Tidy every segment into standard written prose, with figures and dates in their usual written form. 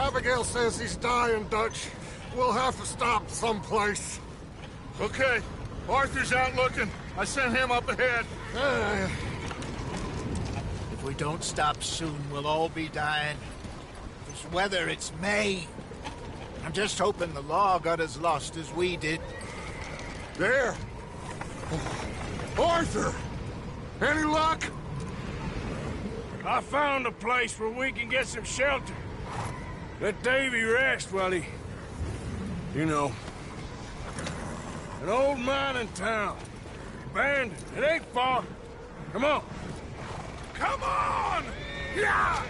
Abigail says he's dying, Dutch. We'll have to stop someplace. Okay. Arthur's out looking. I sent him up ahead. If we don't stop soon, we'll all be dying. This weather, it's May. I'm just hoping the law got as lost as we did. There! Arthur! Any luck? I found a place where we can get some shelter. Let Davy rest while he... You know. An old mining town. Abandoned. It ain't far. Come on. Come on! Yeah!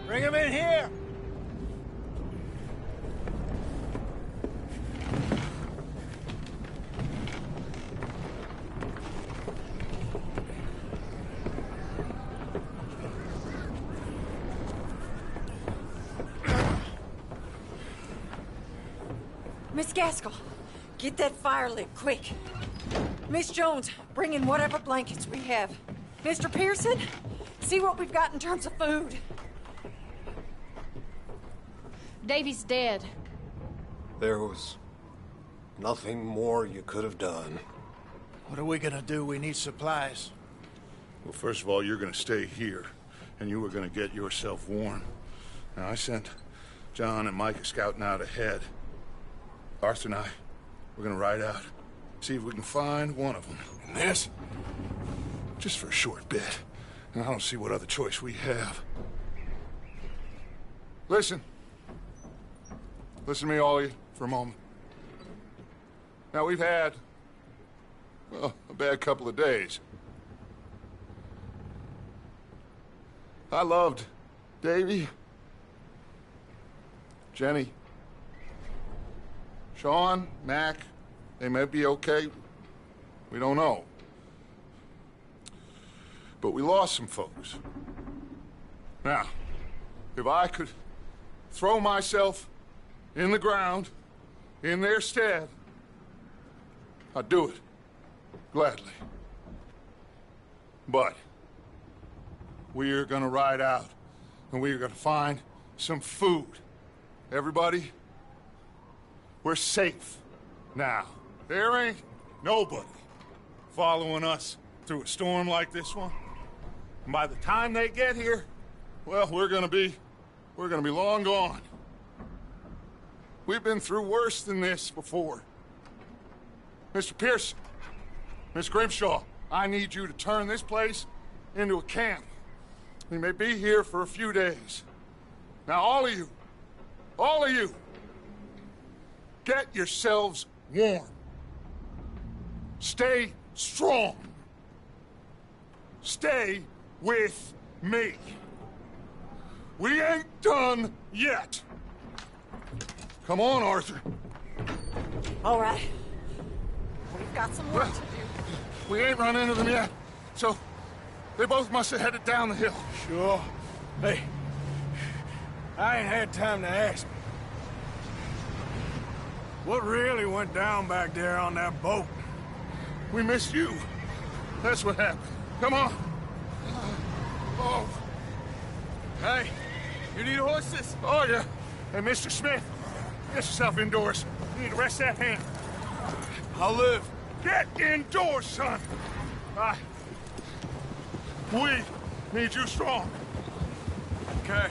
Bring him in here! Miss Gaskell, get that fire lit, quick. Miss Jones, bring in whatever blankets we have. Mr. Pearson, see what we've got in terms of food. Davy's dead. There was nothing more you could have done. What are we gonna do? We need supplies. Well, first of all, you're gonna stay here, and you were gonna get yourself warm. Now, I sent John and Micah scouting out ahead. Arthur and I, we're gonna ride out, see if we can find one of them. And this, just for a short bit. And I don't see what other choice we have. Listen. Listen to me, all of you, for a moment. Now, we've had, well, a bad couple of days. I loved Davy, Jenny, Sean, Mac. They may be okay. We don't know. But we lost some folks. Now, if I could throw myself in the ground, in their stead, I'd do it, gladly. But we're gonna ride out, and we're gonna find some food. Everybody, we're safe now. There ain't nobody following us through a storm like this one. And by the time they get here, well, we're gonna be long gone. We've been through worse than this before. Mr. Pearson, Miss Grimshaw, I need you to turn this place into a camp. We may be here for a few days. Now, all of you, get yourselves warm. Stay strong. Stay with me. We ain't done yet. Come on, Arthur. All right. We've got some work to do. We ain't run into them yet, so they both must have headed down the hill. Sure. Hey, I ain't had time to ask. What really went down back there on that boat? We missed you. That's what happened. Come on. Oh. Hey, you need horses? Oh, yeah. Hey, Mr. Smith, get yourself indoors. You need to rest that hand. I'll live. Get indoors, son. We need you strong. Okay.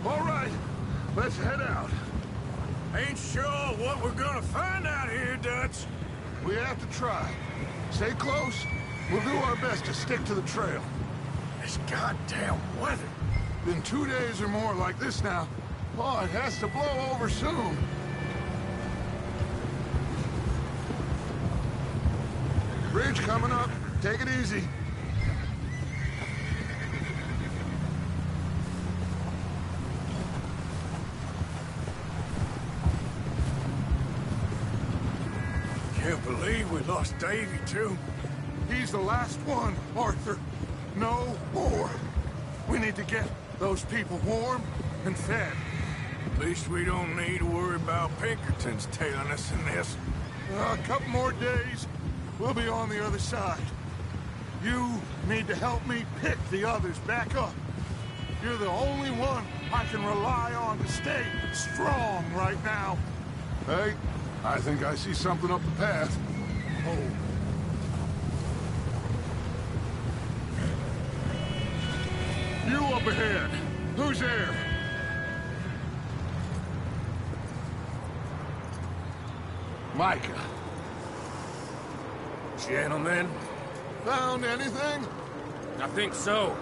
All right, let's head out. Ain't sure what we're gonna find out here, Dutch. We have to try. Stay close. We'll do our best to stick to the trail. This goddamn weather. Been 2 days or more like this now. Oh, it has to blow over soon. Bridge coming up. Take it easy. Can't believe we lost Davy, too. He's the last one, Arthur. No more. We need to get those people warm and fed. At least we don't need to worry about Pinkertons tailing us in this. A couple more days, we'll be on the other side. You need to help me pick the others back up. You're the only one I can rely on to stay strong right now. Hey, I think I see something up the path. Oh. You up ahead. Who's there? Micah. Gentlemen, Found anything? I think so.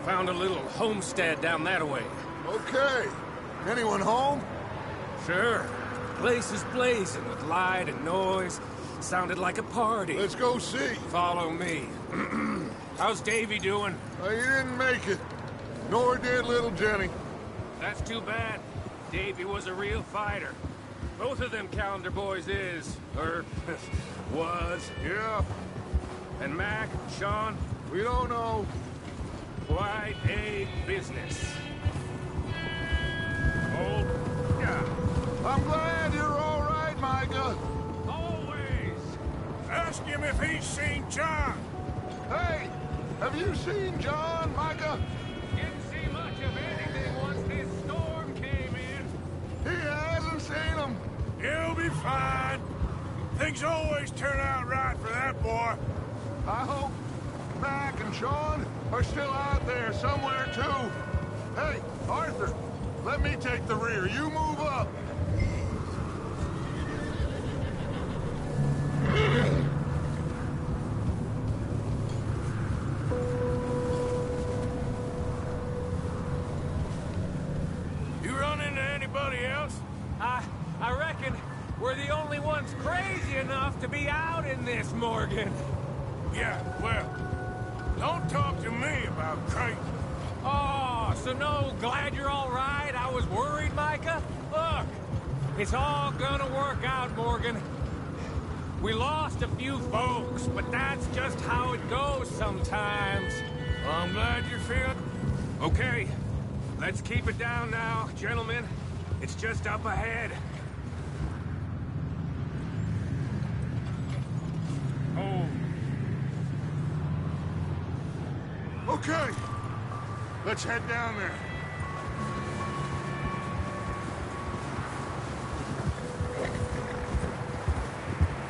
Found a little homestead down that way. Okay. Anyone home? Sure. Place is blazing with light and noise. Sounded like a party. Let's go see. Follow me. How's Davy doing? He didn't make it. Nor did little Jenny. That's too bad. Davy was a real fighter. Both of them Calendar boys is, or was. Yeah, And Mac, Sean, we don't know. quite a business. Oh, yeah. I'm glad you're all right, Micah. Always. Ask him if he's seen John. Hey, have you seen John, Micah? Didn't see much of anything once this storm came in. He hasn't seen him. He'll be fine. Things always turn out right for that boy. I hope Mac and Sean are still out there somewhere, too. Hey, Arthur, let me take the rear. You move up. You run into anybody else? I reckon we're the only ones crazy enough to be out in this, Morgan. Yeah, well, don't talk to me about crazy. Oh, so no, glad you're all right? I was worried, Micah. Look, it's all gonna work out, Morgan. We lost a few folks, but that's just how it goes sometimes. Well, I'm glad you're feeling. Okay, let's keep it down now, gentlemen. It's just up ahead. Oh, Okay, let's head down there.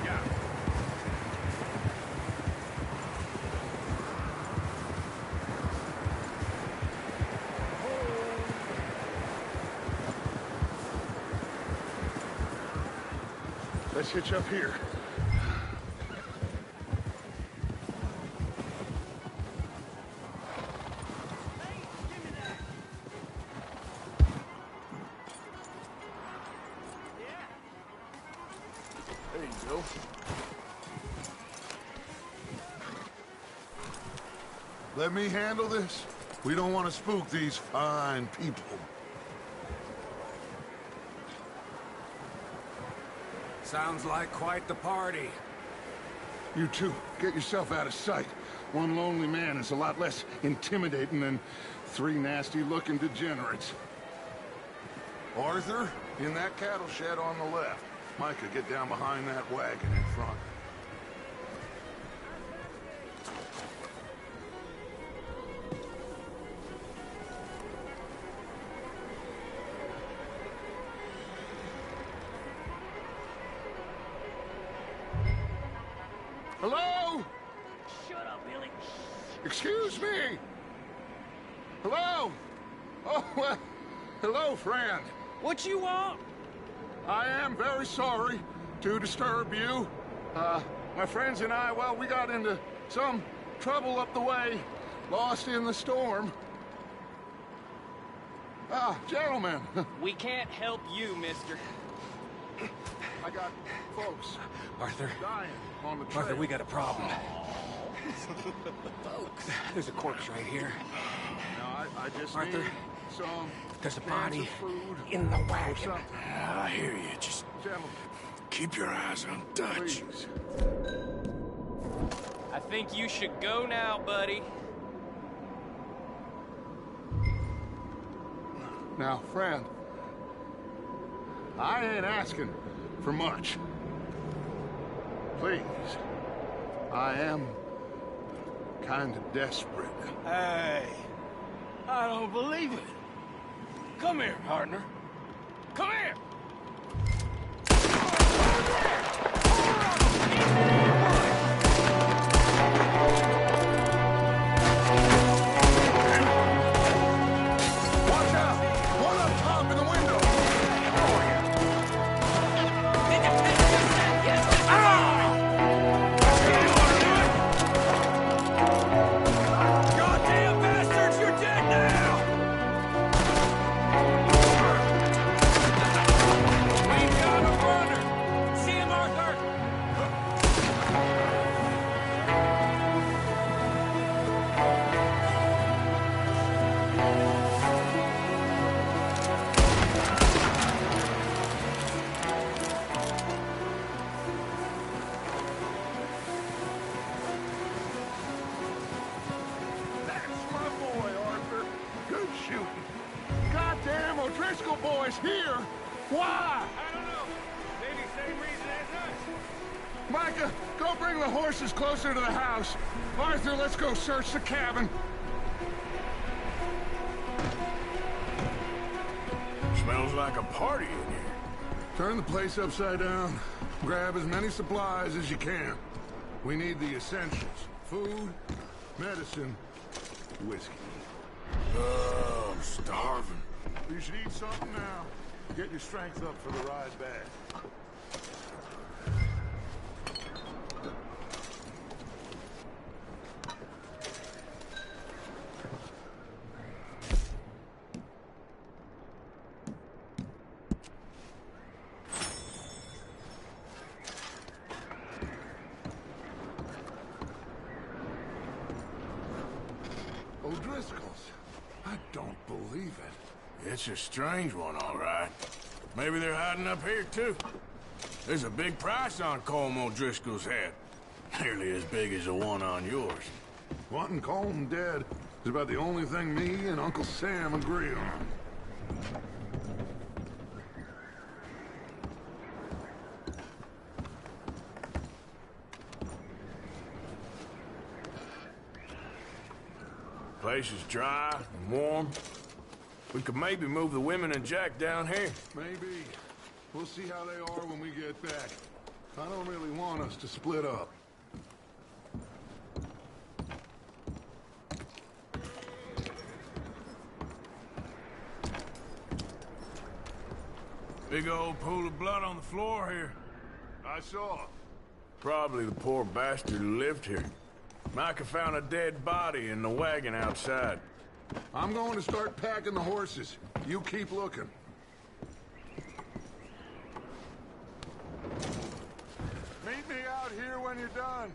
yeah. Let's hitch up here. There you go. Let me handle this. We don't want to spook these fine people. Sounds like quite the party. You two, get yourself out of sight. One lonely man is a lot less intimidating than three nasty-looking degenerates. Arthur, in that cattle shed on the left. Micah, get down behind that wagon in front. Hello? Shut up, Billy. Excuse me? Hello? Oh, well, hello, friend. What you want? I am very sorry to disturb you. My friends and I, well, we got into some trouble up the way, lost in the storm. Gentlemen. We can't help you, mister. I got folks Arthur, dying on the trail. Arthur, we got a problem. Folks. There's a corpse right here. No, I just Arthur, need some there's a cans body of food in the or wagon. something. I hear you. Just Gentlemen, keep your eyes on Dutch. please. I think you should go now, buddy. Now, friend, I ain't asking for much. Please. I am kind of desperate. Hey, I don't believe it. Come here, partner. Come here. Watch out! One up top in the window! Goddamn bastards, you're dead now! We got a runner! See him, Arthur? That's my boy, Arthur. Good shooting. Goddamn O'Driscoll boys here! Why? I don't know. Maybe same reason as us. Micah, go bring the horses closer to the house. Arthur, let's go search the cabin. Smells like a party in here. Turn the place upside down. Grab as many supplies as you can. We need the essentials. Food, medicine, whiskey. Oh, I'm starving. You should eat something now. Get your strength up for the ride back. O'Driscoll's. I don't believe it. It's a strange one, all right. Maybe they're hiding up here, too. There's a big price on Colm O'Driscoll's head. Nearly as big as the one on yours. Wanting Colm dead is about the only thing me and Uncle Sam agree on. Place is dry and warm. We could maybe move the women and Jack down here. Maybe. We'll see how they are when we get back. I don't really want us to split up. Big old pool of blood on the floor here. I saw. Probably the poor bastard who lived here. Micah found a dead body in the wagon outside. I'm going to start packing the horses. You keep looking. Meet me out here when you're done.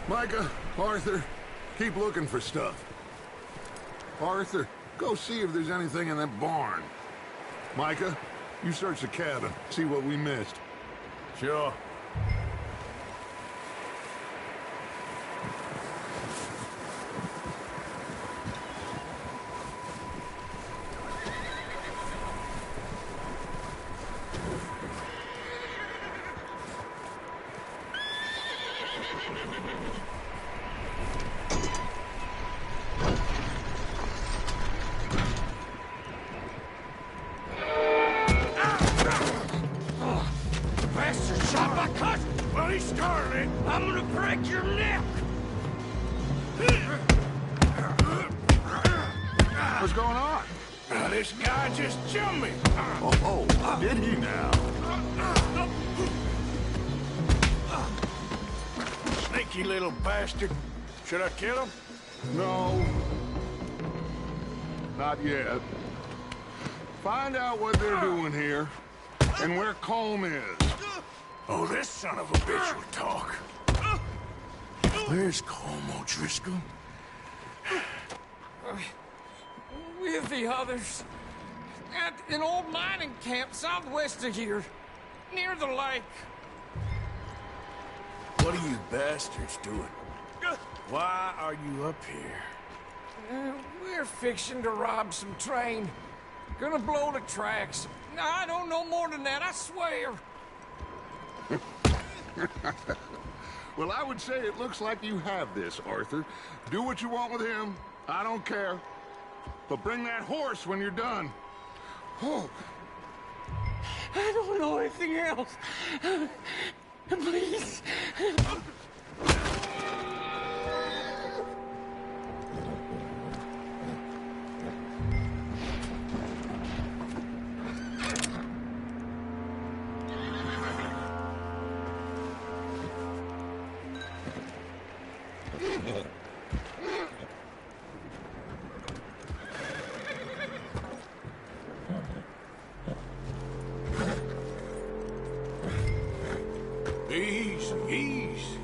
Micah, Arthur, keep looking for stuff. Arthur, go see if there's anything in that barn. Micah, you search the cabin, see what we missed. Sure. going on? This guy just jumped me. Oh, did he now? Sneaky little bastard. Should I kill him? No. Not yet. Find out what they're doing here, and where Colm is. Oh, this son of a bitch will talk. Where's Colm O'Driscoll? With the others. At an old mining camp southwest of here. Near the lake. What are you bastards doing? Why are you up here? We're fixing to rob some train. Gonna blow the tracks. I don't know more than that, I swear. Well, I would say it looks like you have this, Arthur. Do what you want with him. I don't care. But bring that horse when you're done. Oh. I don't know anything else. Please. Easy, easy.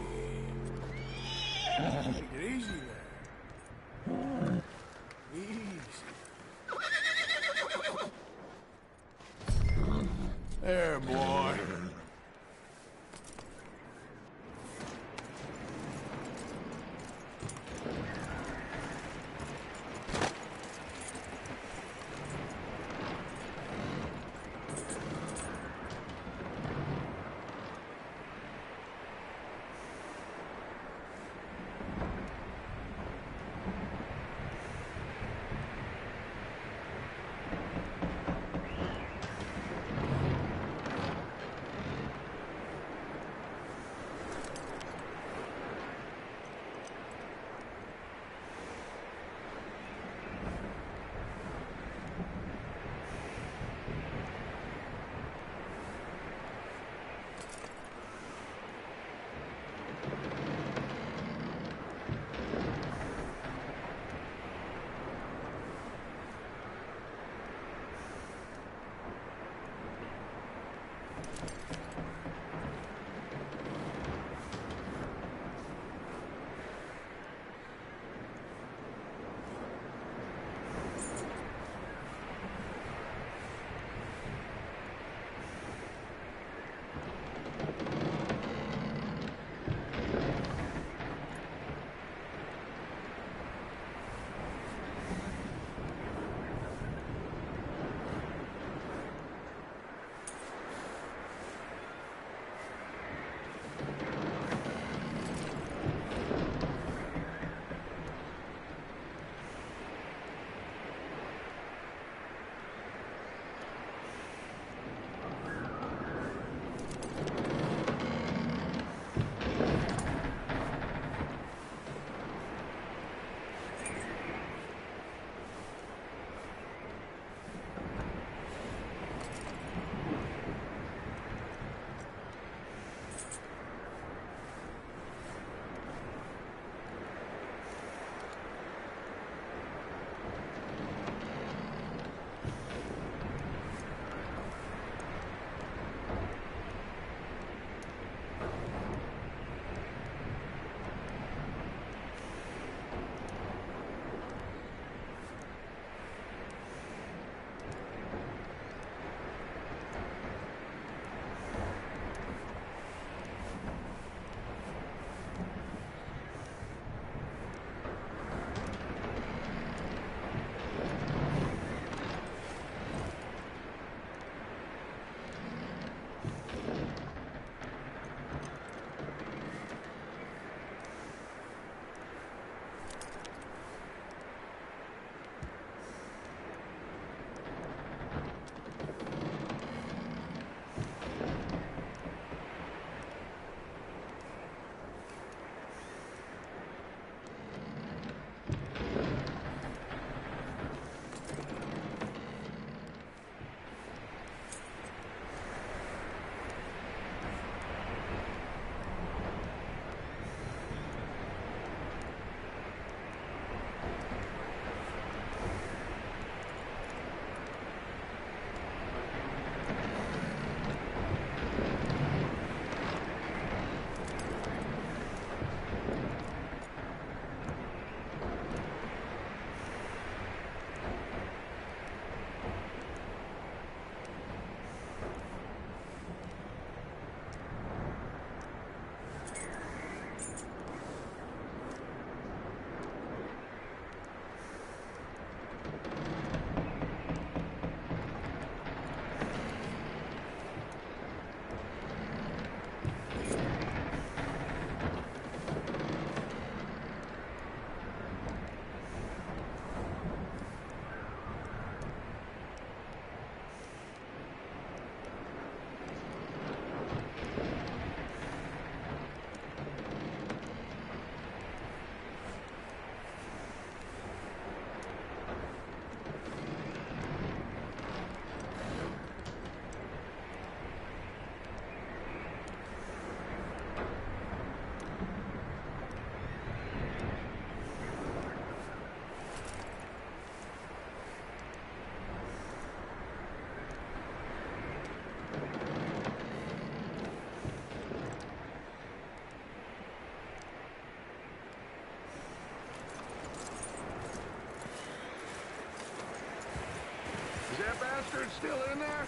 Arthur's still in there?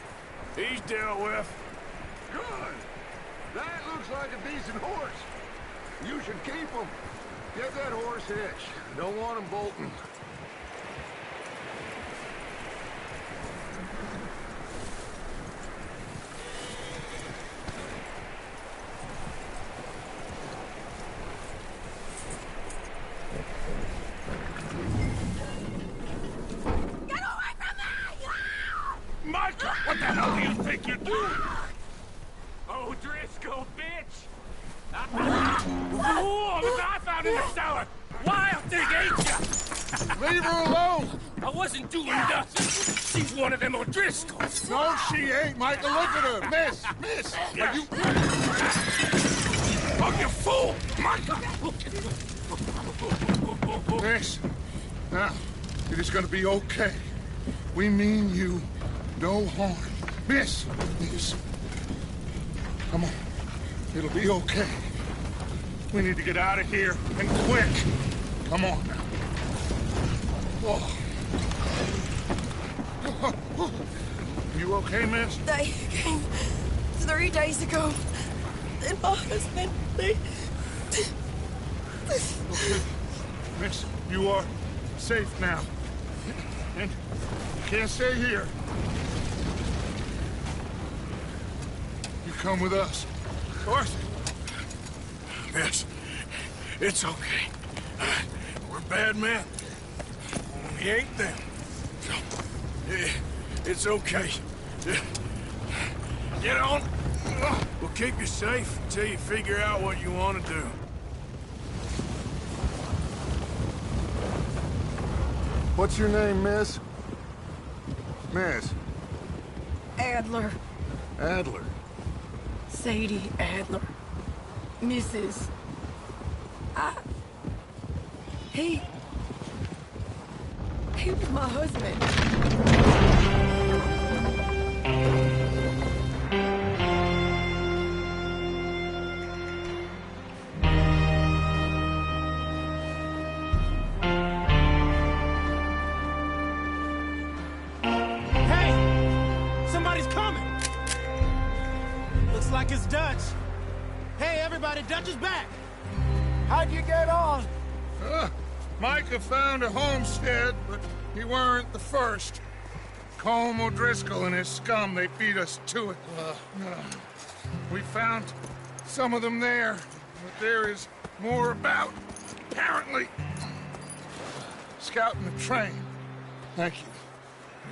He's dealt with. Good. That looks like a decent horse. You should keep him. Get that horse hitched. Don't want him bolting. Micah, what the hell do you think you're doing? Oh, Driscoll, bitch! Whoa, look what I found in the cellar! Wild thing, ain't ya? Leave her alone! I wasn't doing nothing. She's one of them O'Driscolls. No, she ain't, Micah. Look at her. Miss, are you... Oh, you fool! Micah! Miss, now, it is gonna be okay. We mean you no harm. Miss, come on. It'll be okay. We need to get out of here, and quick. Come on now. Whoa. You okay, miss? They came 3 days ago. And my husband, they... Okay. Miss, you are safe now. And you can't stay here. You come with us. Arthur. Miss, it's okay. We're bad men. We ain't them. So, it's okay. Get on. We'll keep you safe until you figure out what you want to do. What's your name, miss? Miss. Adler. Adler. Sadie Adler. Mrs. He was my husband. Hey! Somebody's coming! Looks like it's Dutch. Hey, everybody, Dutch is back! How'd you get on? Micah found a homestead, but he weren't the first. Colm O'Driscoll and his scum, they beat us to it. We found some of them there, but there is more about, apparently. Scouting the train. Thank you.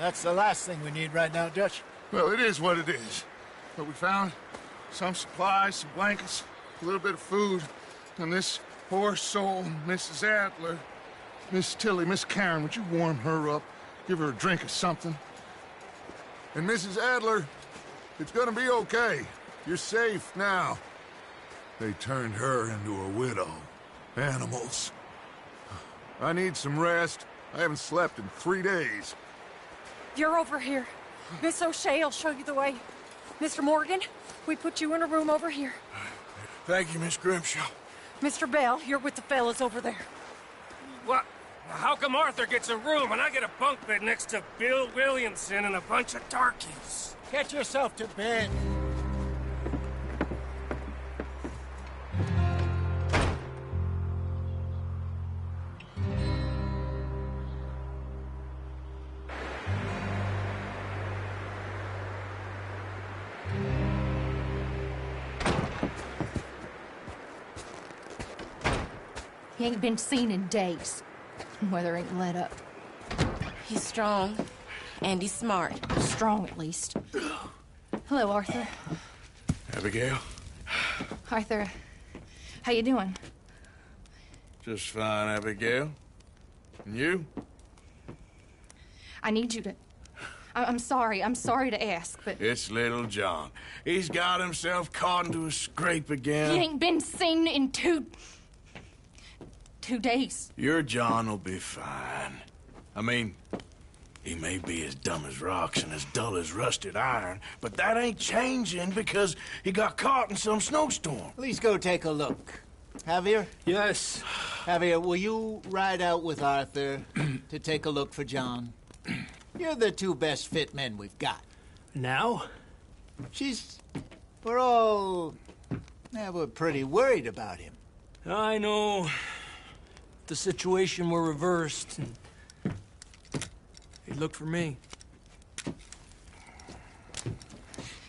That's the last thing we need right now, Dutch. Well, it is what it is. But we found some supplies, some blankets, a little bit of food, and this poor soul, Mrs. Adler. Miss Tilly, Miss Karen, would you warm her up? Give her a drink or something? And Mrs. Adler, it's gonna be okay. You're safe now. They turned her into a widow. Animals. I need some rest. I haven't slept in 3 days. You're over here. Miss O'Shea will show you the way. Mr. Morgan, we put you in a room over here. Thank you, Miss Grimshaw. Mr. Bell, you're with the fellas over there. What? How come Arthur gets a room and I get a bunk bed next to Bill Williamson and a bunch of darkies? Get yourself to bed. He ain't been seen in days. Weather ain't let up. He's strong. And he's smart. Strong, at least. Hello, Arthur. Abigail? Arthur, how you doing? Just fine, Abigail. And you? I need you to... I'm sorry to ask, but... It's little John. He's got himself caught into a scrape again. He ain't been seen in 2 days. Your John will be fine. I mean, he may be as dumb as rocks and as dull as rusted iron, but that ain't changing because he got caught in some snowstorm. Please go take a look. Javier? Yes. Javier, will you ride out with Arthur to take a look for John? You're the two best fit men we've got. Now? We're pretty worried about him. I know. If the situation were reversed, he'd look for me.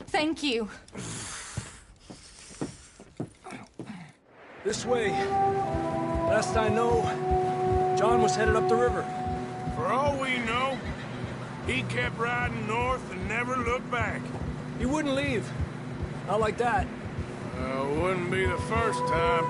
Thank you. This way. Last I know, John was headed up the river. For all we know, he kept riding north and never looked back. He wouldn't leave. Not like that. Wouldn't be the first time.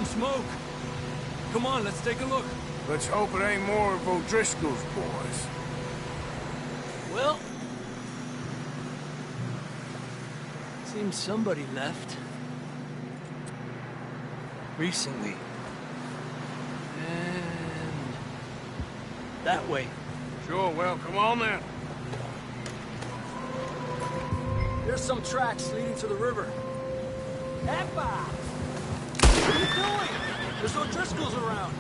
Smoke. Come on, let's take a look. Let's hope it ain't more of O'Driscoll's boys. Well, seems somebody left. Recently. And that way. Sure, well, come on then. There's some tracks leading to the river. Eppa! What are you doing? There's no O'Driscolls around.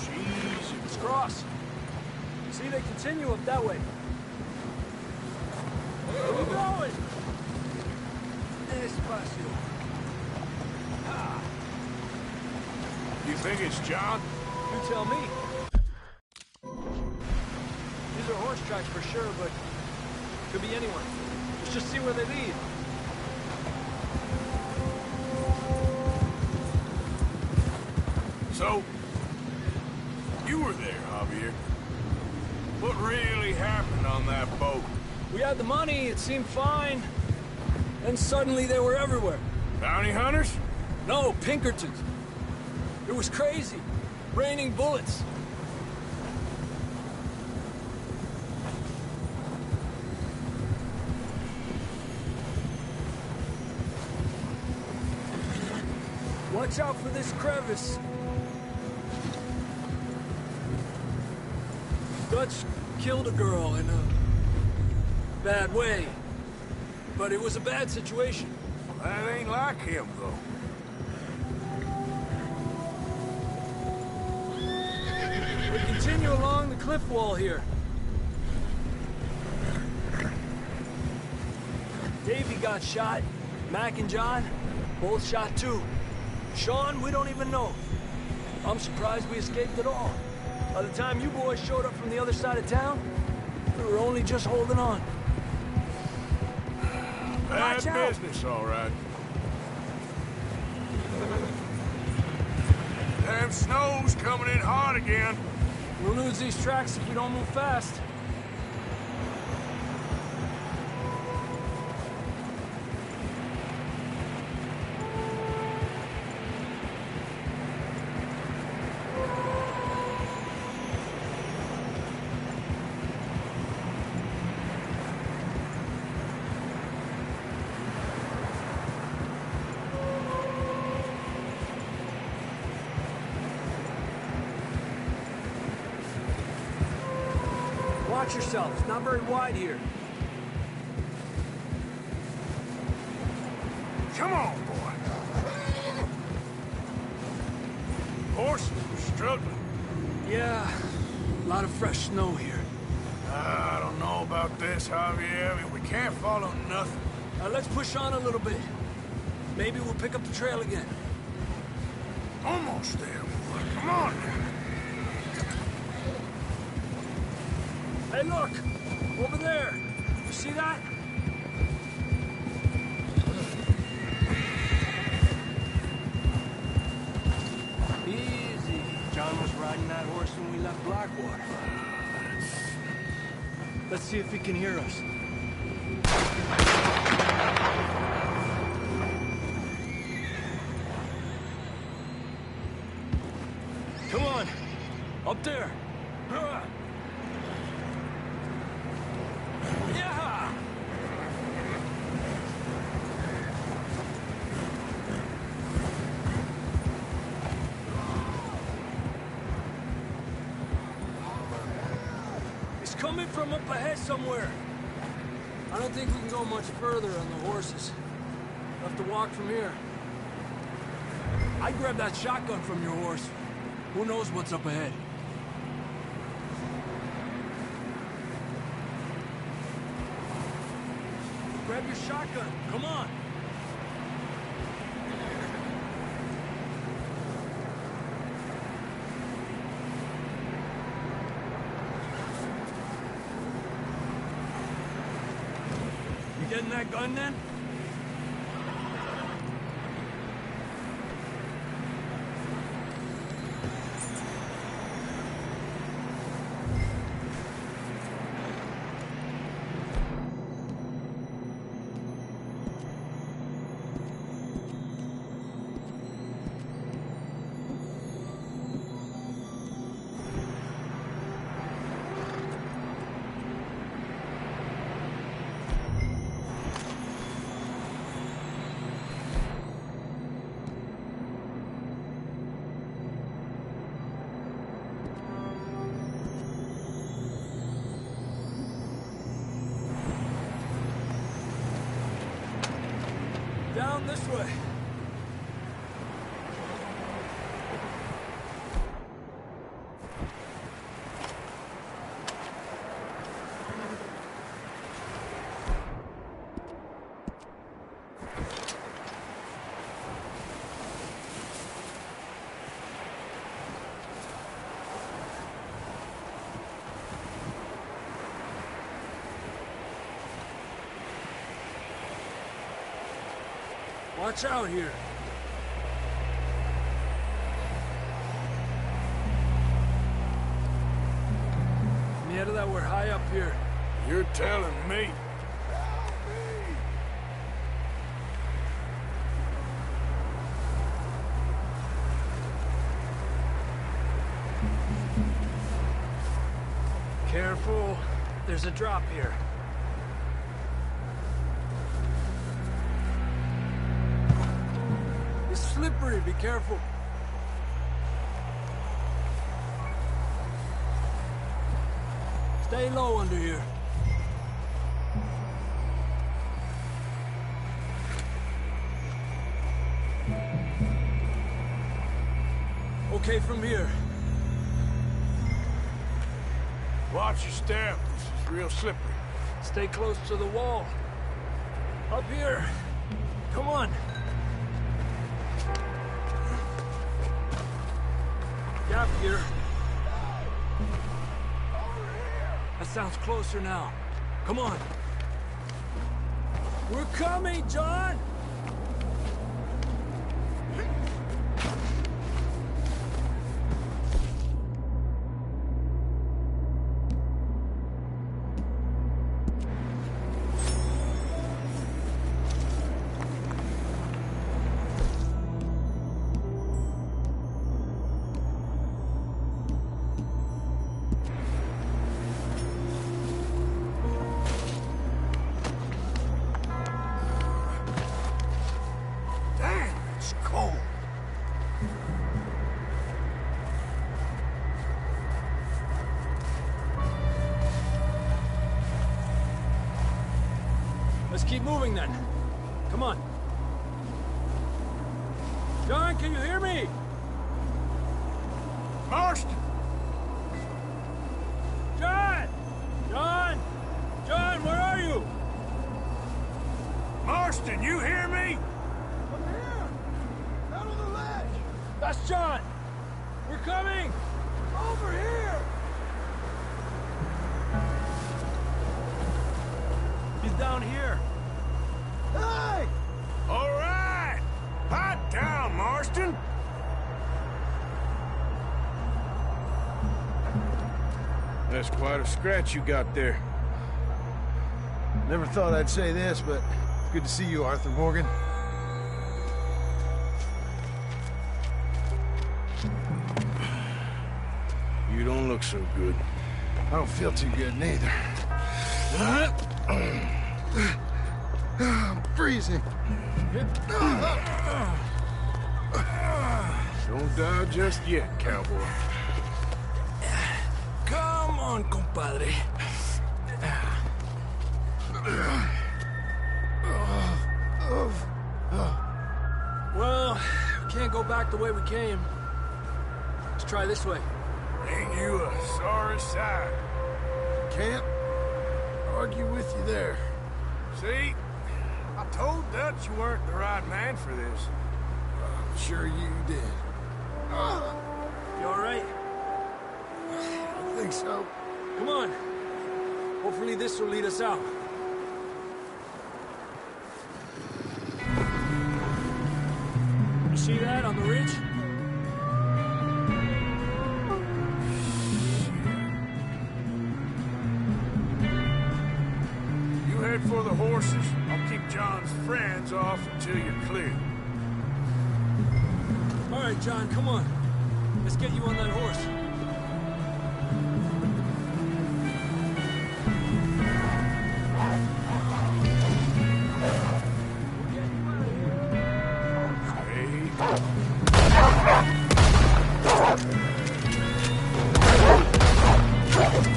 Jeez. Let's cross. See, they continue up that way. Where are you going? Despacio. Ah. You think it's John? You tell me. These are horse tracks for sure, but could be anyone. Let's just see where they lead. So, you were there, Javier. What really happened on that boat? We had the money, it seemed fine. Then suddenly they were everywhere. Bounty hunters? No, Pinkertons. It was crazy. Raining bullets. Watch out for this crevice. Dutch killed a girl in a bad way. But it was a bad situation. That ain't like him, though. We continue along the cliff wall here. Davey got shot. Mac and John, both shot too. Sean, we don't even know. I'm surprised we escaped at all. By the time you boys showed up from the other side of town, we were only just holding on. Bad Watch out. business, all right. Damn snow's coming in hard again. We'll lose these tracks if we don't move fast. Watch yourself. It's not very wide here. Come on, boy. Horses were struggling. Yeah, a lot of fresh snow here. I don't know about this, Javier. I mean, we can't follow nothing. Let's push on a little bit. Maybe we'll pick up the trail again. Almost there, boy. Come on now. Hey, look! Over there! You see that? Easy. John was riding that horse when we left Blackwater. Let's see if he can hear us. Come on! Up there! Yeah! coming from up ahead somewhere. I don't think we can go much further on the horses. We'll have to walk from here. I'd grab that shotgun from your horse. Who knows what's up ahead? Grab your shotgun. Come on. You getting that gun then? Down this way. Watch out here. Me out of that, we're high up here. You're telling me. Careful. There's a drop here. It's slippery. Be careful. Stay low under here. Okay from here. Watch your step. This is real slippery. Stay close to the wall. Up here. Come on. Gap here. That sounds closer now. Come on. We're coming, John! Let's keep moving then. Come on. John, can you hear me? Marston! John! John! John, where are you? Marston, you hear me? I'm here! Out on the ledge! That's John! We're coming! Over here! He's down here. Hey! All right! Hot down, Marston! That's quite a scratch you got there. Never thought I'd say this, but it's good to see you, Arthur Morgan. You don't look so good. I don't feel too good, neither. I'm freezing. Don't die just yet, cowboy. Come on, compadre. back the way we came. Let's try this way. Ain't you a sorry sight? Can't argue with you there. See? I told Dutch you weren't the right man for this. I'm sure you did. You all right? I think so. Come on. Hopefully this will lead us out. You see that on the ridge? You head for the horses. I'll keep John's friends off until you're clear. All right, John, come on. Let's get you on that horse.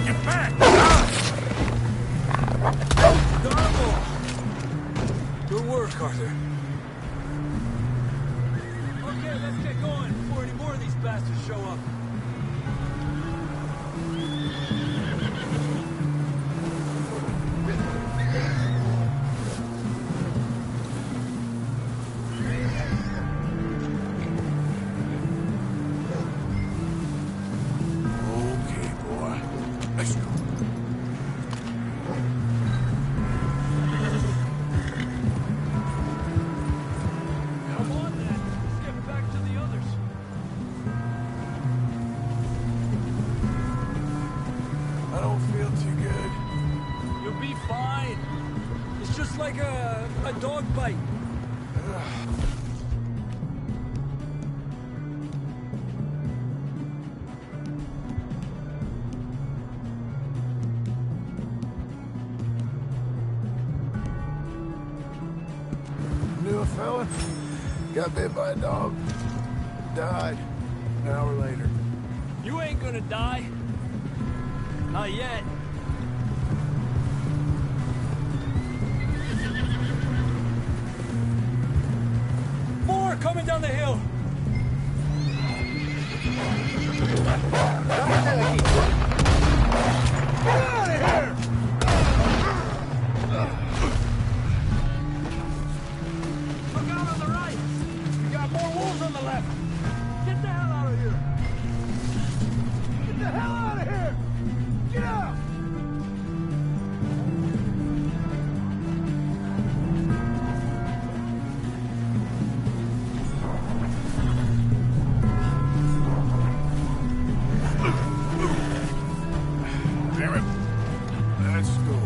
Get back! Garble! Good work, Arthur. Okay, let's get going before any more of these bastards show up. Okay, boy. Let's go. Come on, then. Let's get back to the others. I don't feel too good. You'll be fine. It's just like a dog bite. Knew a fella, got bit by a dog, died an hour later. You ain't gonna die. Not yet. More coming down the hill. Get out of here! Look out on the right. We got more wolves on the left. Get the hell out of here. Get the hell out of here! Get out! Damn it. Let's go, boy.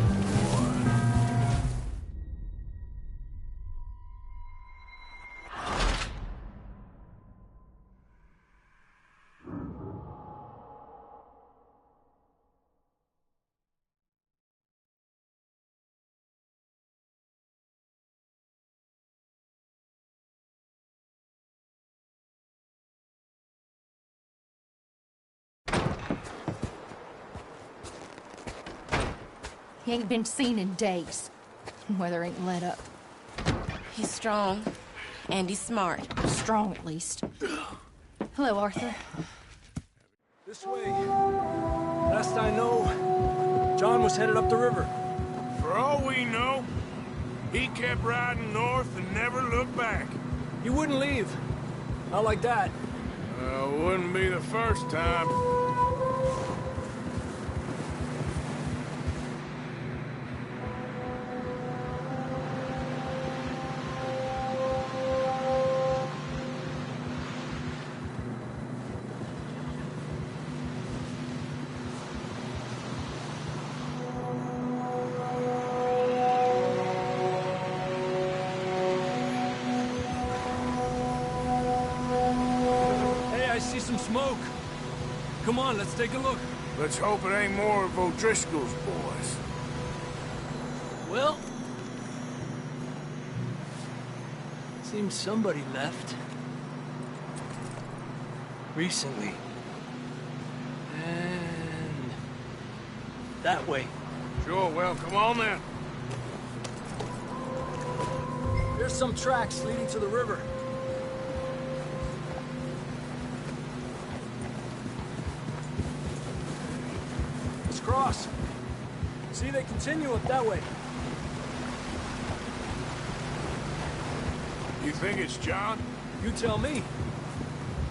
He ain't been seen in days. Weather ain't let up. He's strong, and he's smart. Strong, at least. Hello, Arthur. This way. Last I know, John was headed up the river. For all we know, he kept riding north and never looked back. He wouldn't leave. Not like that. Wouldn't be the first time. Hey, I see some smoke. Come on, let's take a look. Let's hope it ain't more of O'Driscoll's boys. Well, seems somebody left. Recently. And that way. Sure, well, come on then. There's some tracks leading to the river. cross. See, they continue up that way. You think it's John? You tell me.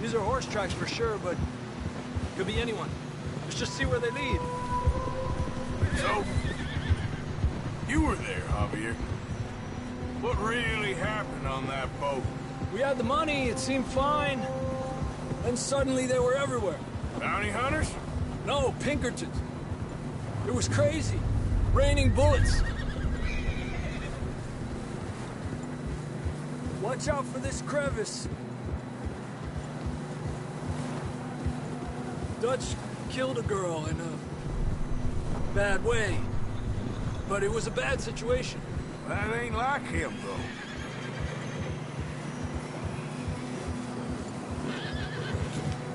These are horse tracks for sure, but could be anyone. Let's just see where they lead. So, you were there, Javier. What really happened on that boat? We had the money, it seemed fine. Then suddenly they were everywhere. Bounty hunters? No, Pinkertons. It was crazy. Raining bullets. Watch out for this crevice. Dutch killed a girl in a bad way. But it was a bad situation. That ain't like him, though.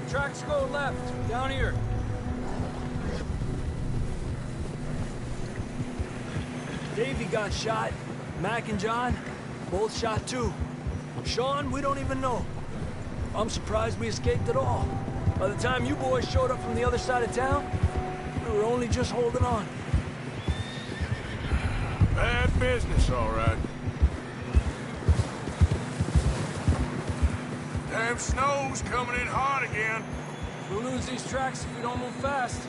Tracks go left, down here. Davey got shot. Mac and John, both shot too. Sean, we don't even know. I'm surprised we escaped at all. By the time you boys showed up from the other side of town, we were only just holding on. Bad business, all right. Damn snow's coming in hot again. We'll lose these tracks if we don't move fast.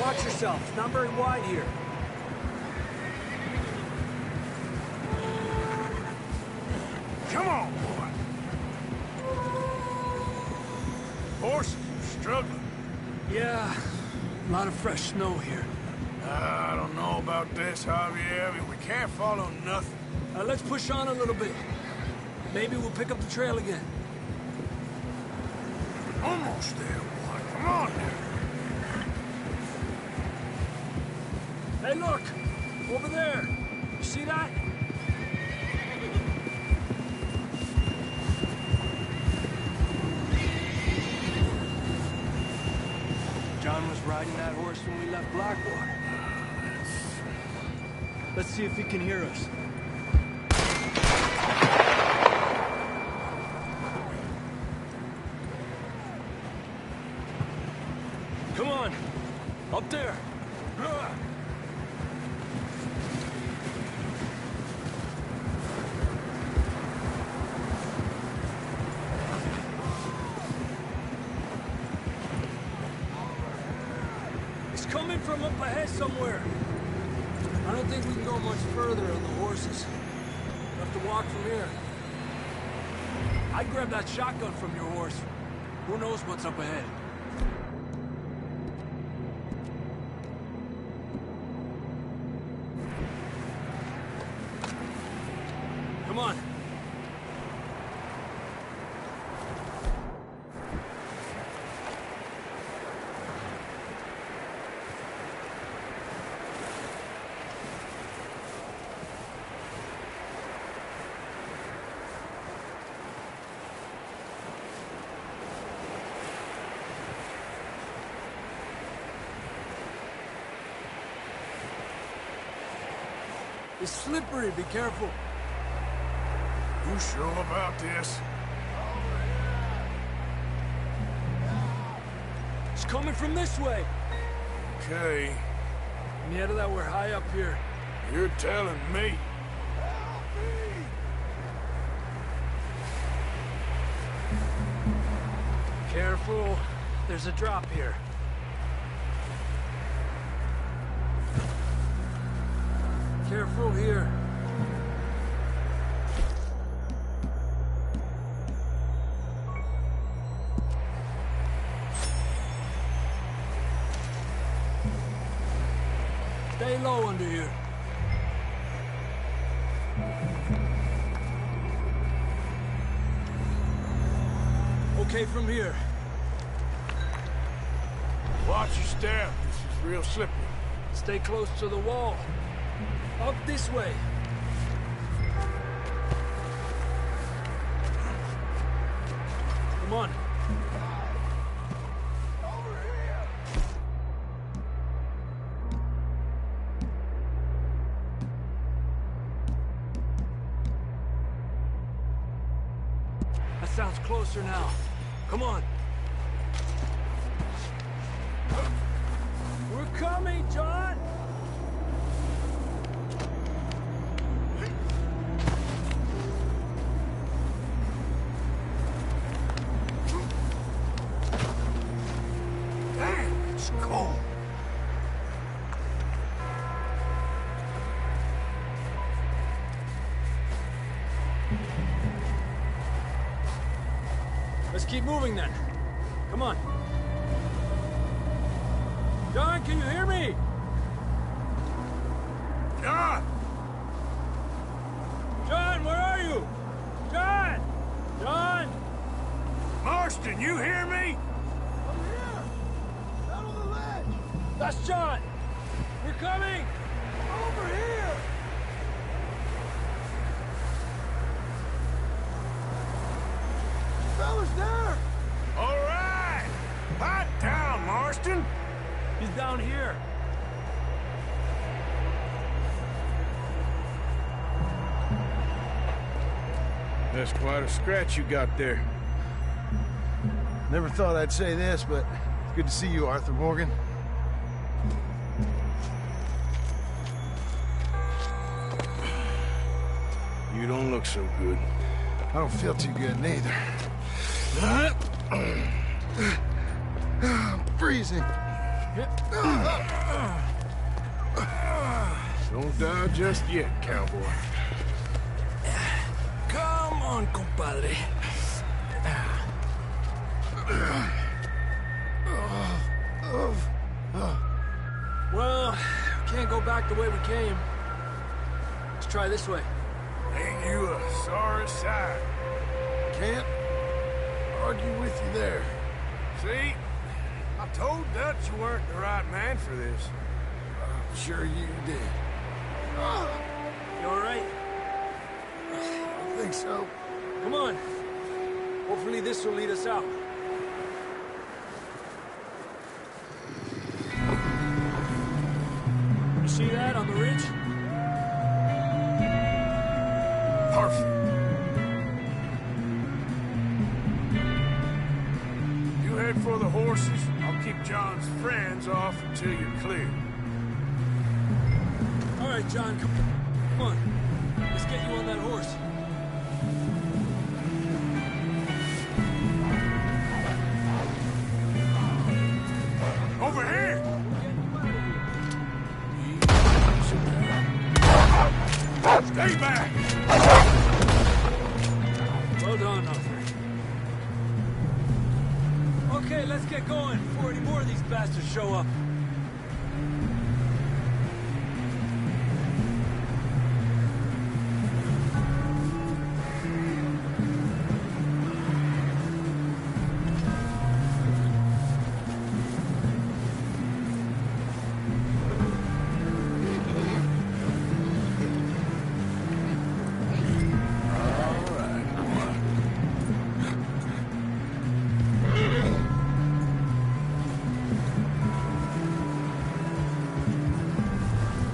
Watch yourself. It's not very wide here. Come on, boy. Horses are struggling. Yeah, a lot of fresh snow here. I don't know about this, Javier. I mean, we can't follow nothing. Let's push on a little bit. Maybe we'll pick up the trail again. Almost there, boy. Come on now. Hey, look! Over there! You see that? John was riding that horse when we left Blackwater. Let's see if he can hear us. Come on! Up there! It's coming from up ahead somewhere. I don't think we can go much further on the horses. We'll have to walk from here. I'd grab that shotgun from your horse. Who knows what's up ahead? Come on. It's slippery, be careful. You sure about this? It's coming from this way. Okay. Near that we're high up here. You're telling me. Careful. There's a drop here. Careful here. Stay low under here. Okay from here. Watch your step. This is real slippery. Stay close to the wall. Up this way. Come on. sounds closer now. Come on. We're coming, John! Damn, it's cold. Let's keep moving then. Come on. John, can you hear me? John! John, where are you? John! John! Marston, you hear me? Over here! Out on the ledge! That's John! We're coming! Over here! Fella's there! All right! Pipe down, Marston! He's down here. That's quite a scratch you got there. Never thought I'd say this, but it's good to see you, Arthur Morgan. You don't look so good. I don't feel too good neither. I'm freezing. Don't die just yet, cowboy. Come on, compadre. Well, we can't go back the way we came. Let's try this way. Ain't you a sorry sight? Can't argue with you there. See? I told Dutch you weren't the right man for this. I'm sure you did. You all right? I think so. Come on. Hopefully this will lead us out. You see that on the ridge? Perfect. You head for the horses. I'll keep John's friends off until you're clear. All right, John, come on. Let's get you on that horse. Over here! Stay back! Well done, Arthur. Okay, let's get going before any more of these bastards show up.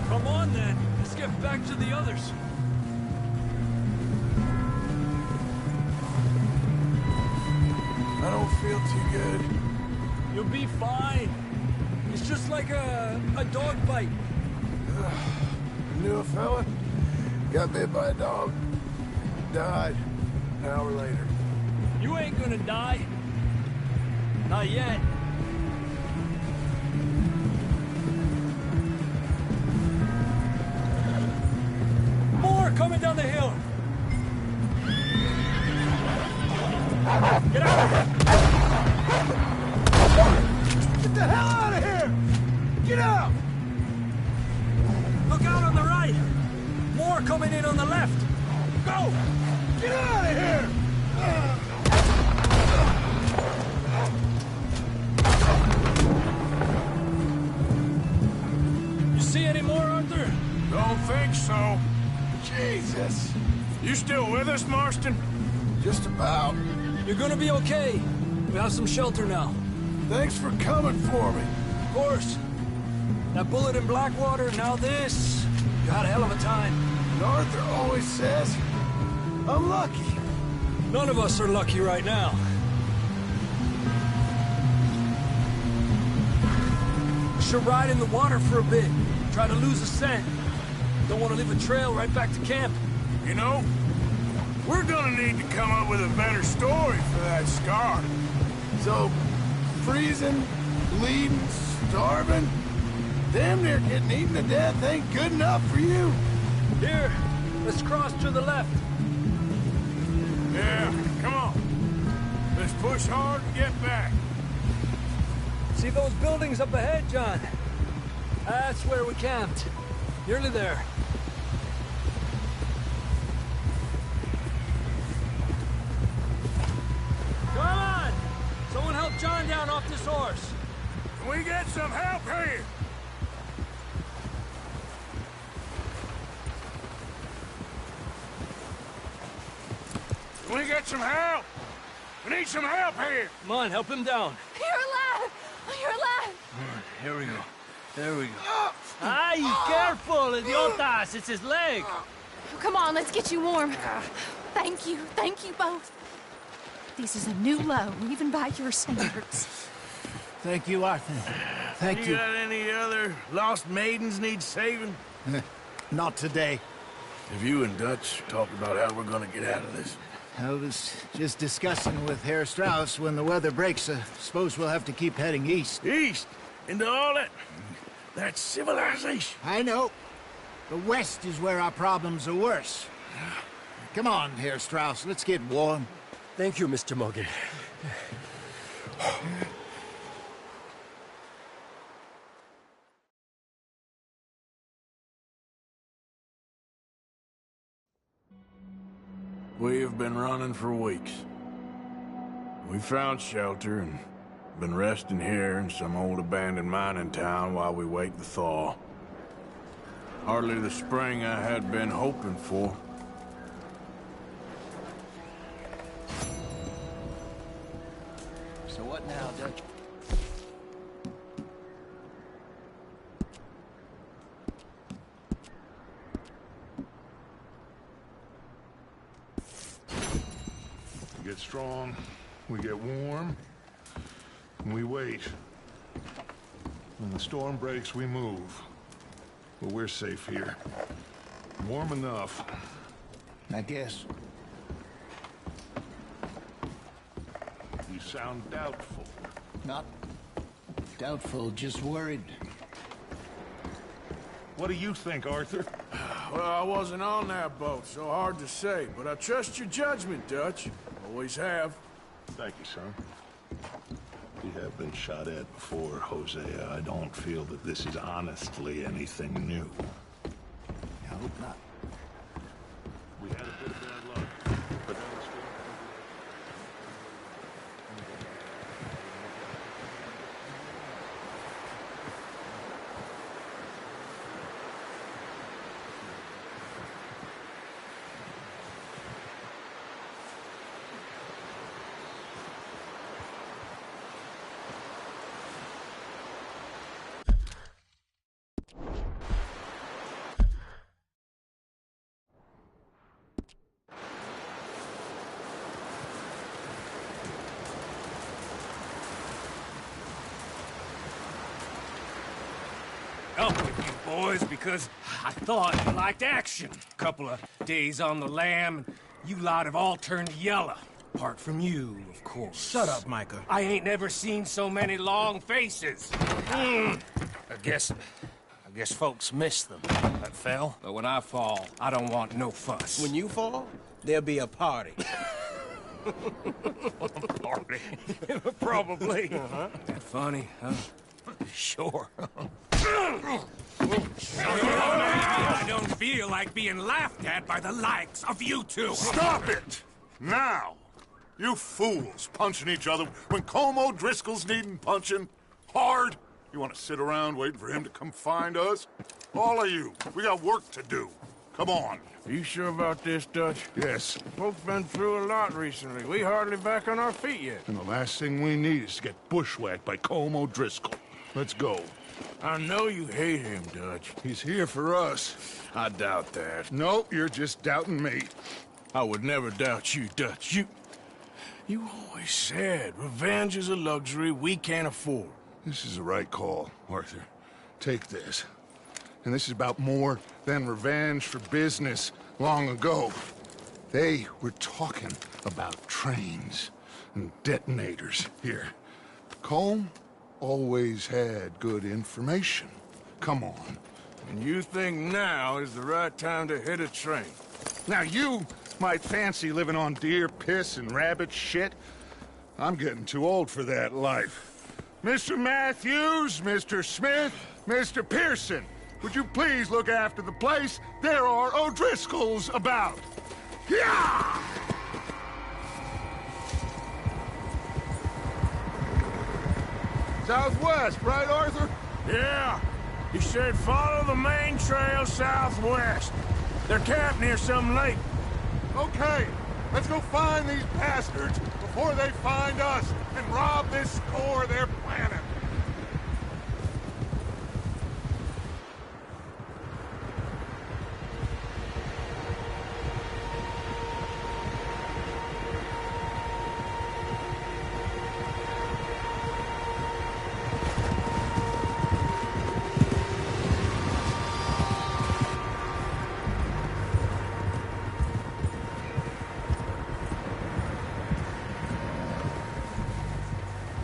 Come on, then. Let's get back to the others. I don't feel too good. You'll be fine. It's just like a dog bite. Knew a fella? Got bit by a dog. Died an hour later. You ain't gonna die. Not yet. More coming down the hill. Get out of here! Get the hell out of here! Get out! Look out on the right. More coming in on the left. Go! Get out of here! You see any more, Arthur? Don't think so. Jesus! You still with us, Marston? Just about. You're gonna be okay. We have some shelter now. Thanks for coming for me. Of course. That bullet in Blackwater, now this. You had a hell of a time. And Arthur always says, I'm lucky. None of us are lucky right now. Should ride in the water for a bit. Try to lose a scent. Don't want to leave a trail right back to camp. You know, we're gonna need to come up with a better story for that scar. So, freezing, bleeding, starving, damn near getting eaten to death ain't good enough for you? Here, let's cross to the left. Yeah, come on. Let's push hard and get back. See those buildings up ahead, John? That's where we camped. Nearly there. Come on! Someone help John down off this horse. Can we get some help here? Can we get some help? We need some help here. Come on, help him down. You're alive! You're alive! Here we go. There we go. Ay, careful, idiotas! It's his leg. Come on, let's get you warm. Thank you both. This is a new low, even by your standards. Thank you, Arthur. Thank you. You got any other lost maidens need saving? Not today. Have you and Dutch talked about how we're gonna get out of this? I was just discussing with Herr Strauss when the weather breaks. Suppose we'll have to keep heading east. East? Into all that civilization? I know. The west is where our problems are worse. Come on, Herr Strauss, let's get warm. Thank you, Mr. Morgan. We have been running for weeks. We found shelter and been resting here in some old abandoned mining town while we wait the thaw. Hardly the spring I had been hoping for. So what now, Dutch? We get strong, we get warm, and we wait. When the storm breaks, we move. But we're safe here. Warm enough. I guess. You sound doubtful. Not doubtful, just worried. What do you think, Arthur? Well, I wasn't on that boat, so hard to say, but I trust your judgment, Dutch. Always have. Thank you, son. We have been shot at before, Hosea. I don't feel that this is honestly anything new. I hope not. We had a bit of bad luck, but then the storm... Up with you boys because I thought you liked action. Couple of days on the lam, and you lot have all turned yellow. Apart from you, of course. Shut up, Micah. I ain't never seen so many long faces. I guess folks miss them. That fell. But when I fall, I don't want no fuss. When you fall, there'll be a party. Party? Probably. That funny, huh? Sure. I don't feel like being laughed at by the likes of you two. Stop it! Now! You fools punching each other when Colm O'Driscoll's needing punching. Hard! You want to sit around waiting for him to come find us? All of you, we got work to do. Come on. Are you sure about this, Dutch? Yes. Folks been through a lot recently. We hardly back on our feet yet. And the last thing we need is to get bushwhacked by Colm O'Driscoll. Let's go. I know you hate him, Dutch. He's here for us. I doubt that. No, you're just doubting me. I would never doubt you, Dutch. You always said revenge is a luxury we can't afford. This is the right call, Arthur. Take this. And this is about more than revenge for business long ago. They were talking about trains and detonators here. Colm always had good information. Come on. And you think now is the right time to hit a train? Now you might fancy living on deer piss and rabbit shit. I'm getting too old for that life. Mr. Matthews, Mr. Smith, Mr. Pearson, would you please look after the place? There are O'Driscolls about. Yeah! Southwest, right, Arthur? Yeah. He said follow the main trail southwest. They're camped near some lake. Okay, let's go find these bastards before they find us and rob this store they're planning.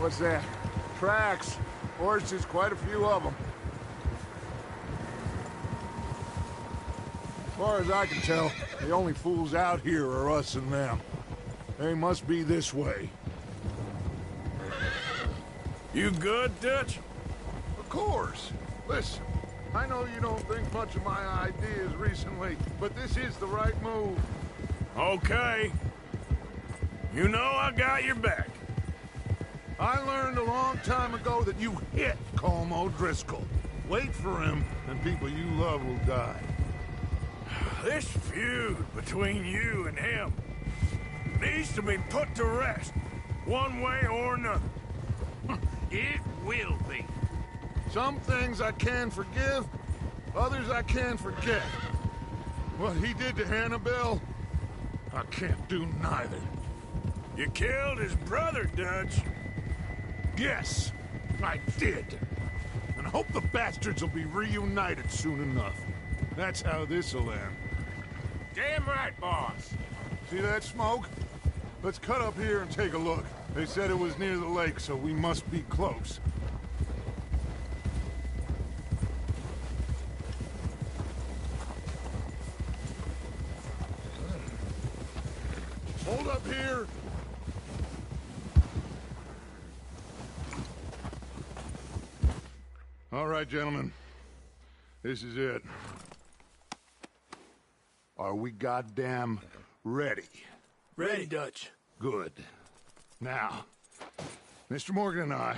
What's that? Tracks. Horses, quite a few of them. As far as I can tell, the only fools out here are us and them. They must be this way. You good, Dutch? Of course. Listen, I know you don't think much of my ideas recently, but this is the right move. Okay. You know I got your back. I learned a long time ago that you hit Colm O'Driscoll. Wait for him, and people you love will die. This feud between you and him needs to be put to rest, one way or another. It will be. Some things I can forgive, others I can forget. What he did to Annabelle, I can't do neither. You killed his brother, Dutch. Yes, I did. And I hope the bastards will be reunited soon enough. That's how this'll end. Damn right, boss. See that smoke? Let's cut up here and take a look. They said it was near the lake, so we must be close. Hold up here. All right, gentlemen. This is it. Are we goddamn ready? Ready, Dutch. Good. Now, Mr. Morgan and I,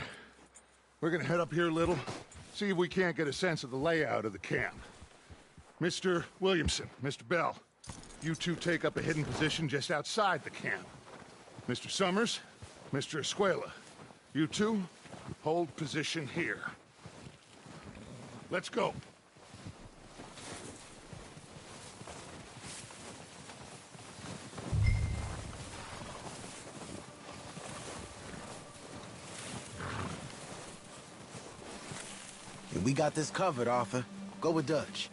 we're gonna head up here a little, see if we can't get a sense of the layout of the camp. Mr. Williamson, Mr. Bell, you two take up a hidden position just outside the camp. Mr. Summers, Mr. Escuela, you two hold position here. Let's go. We got this covered, Arthur. Go with Dutch.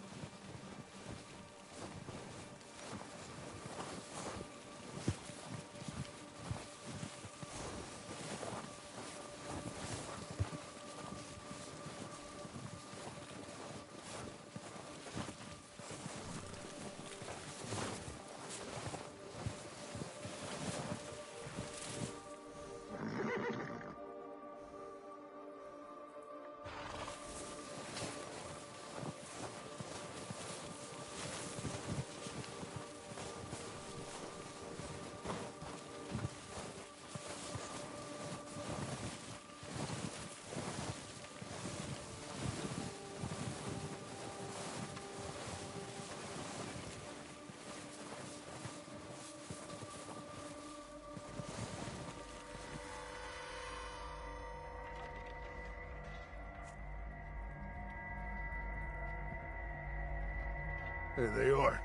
There they are.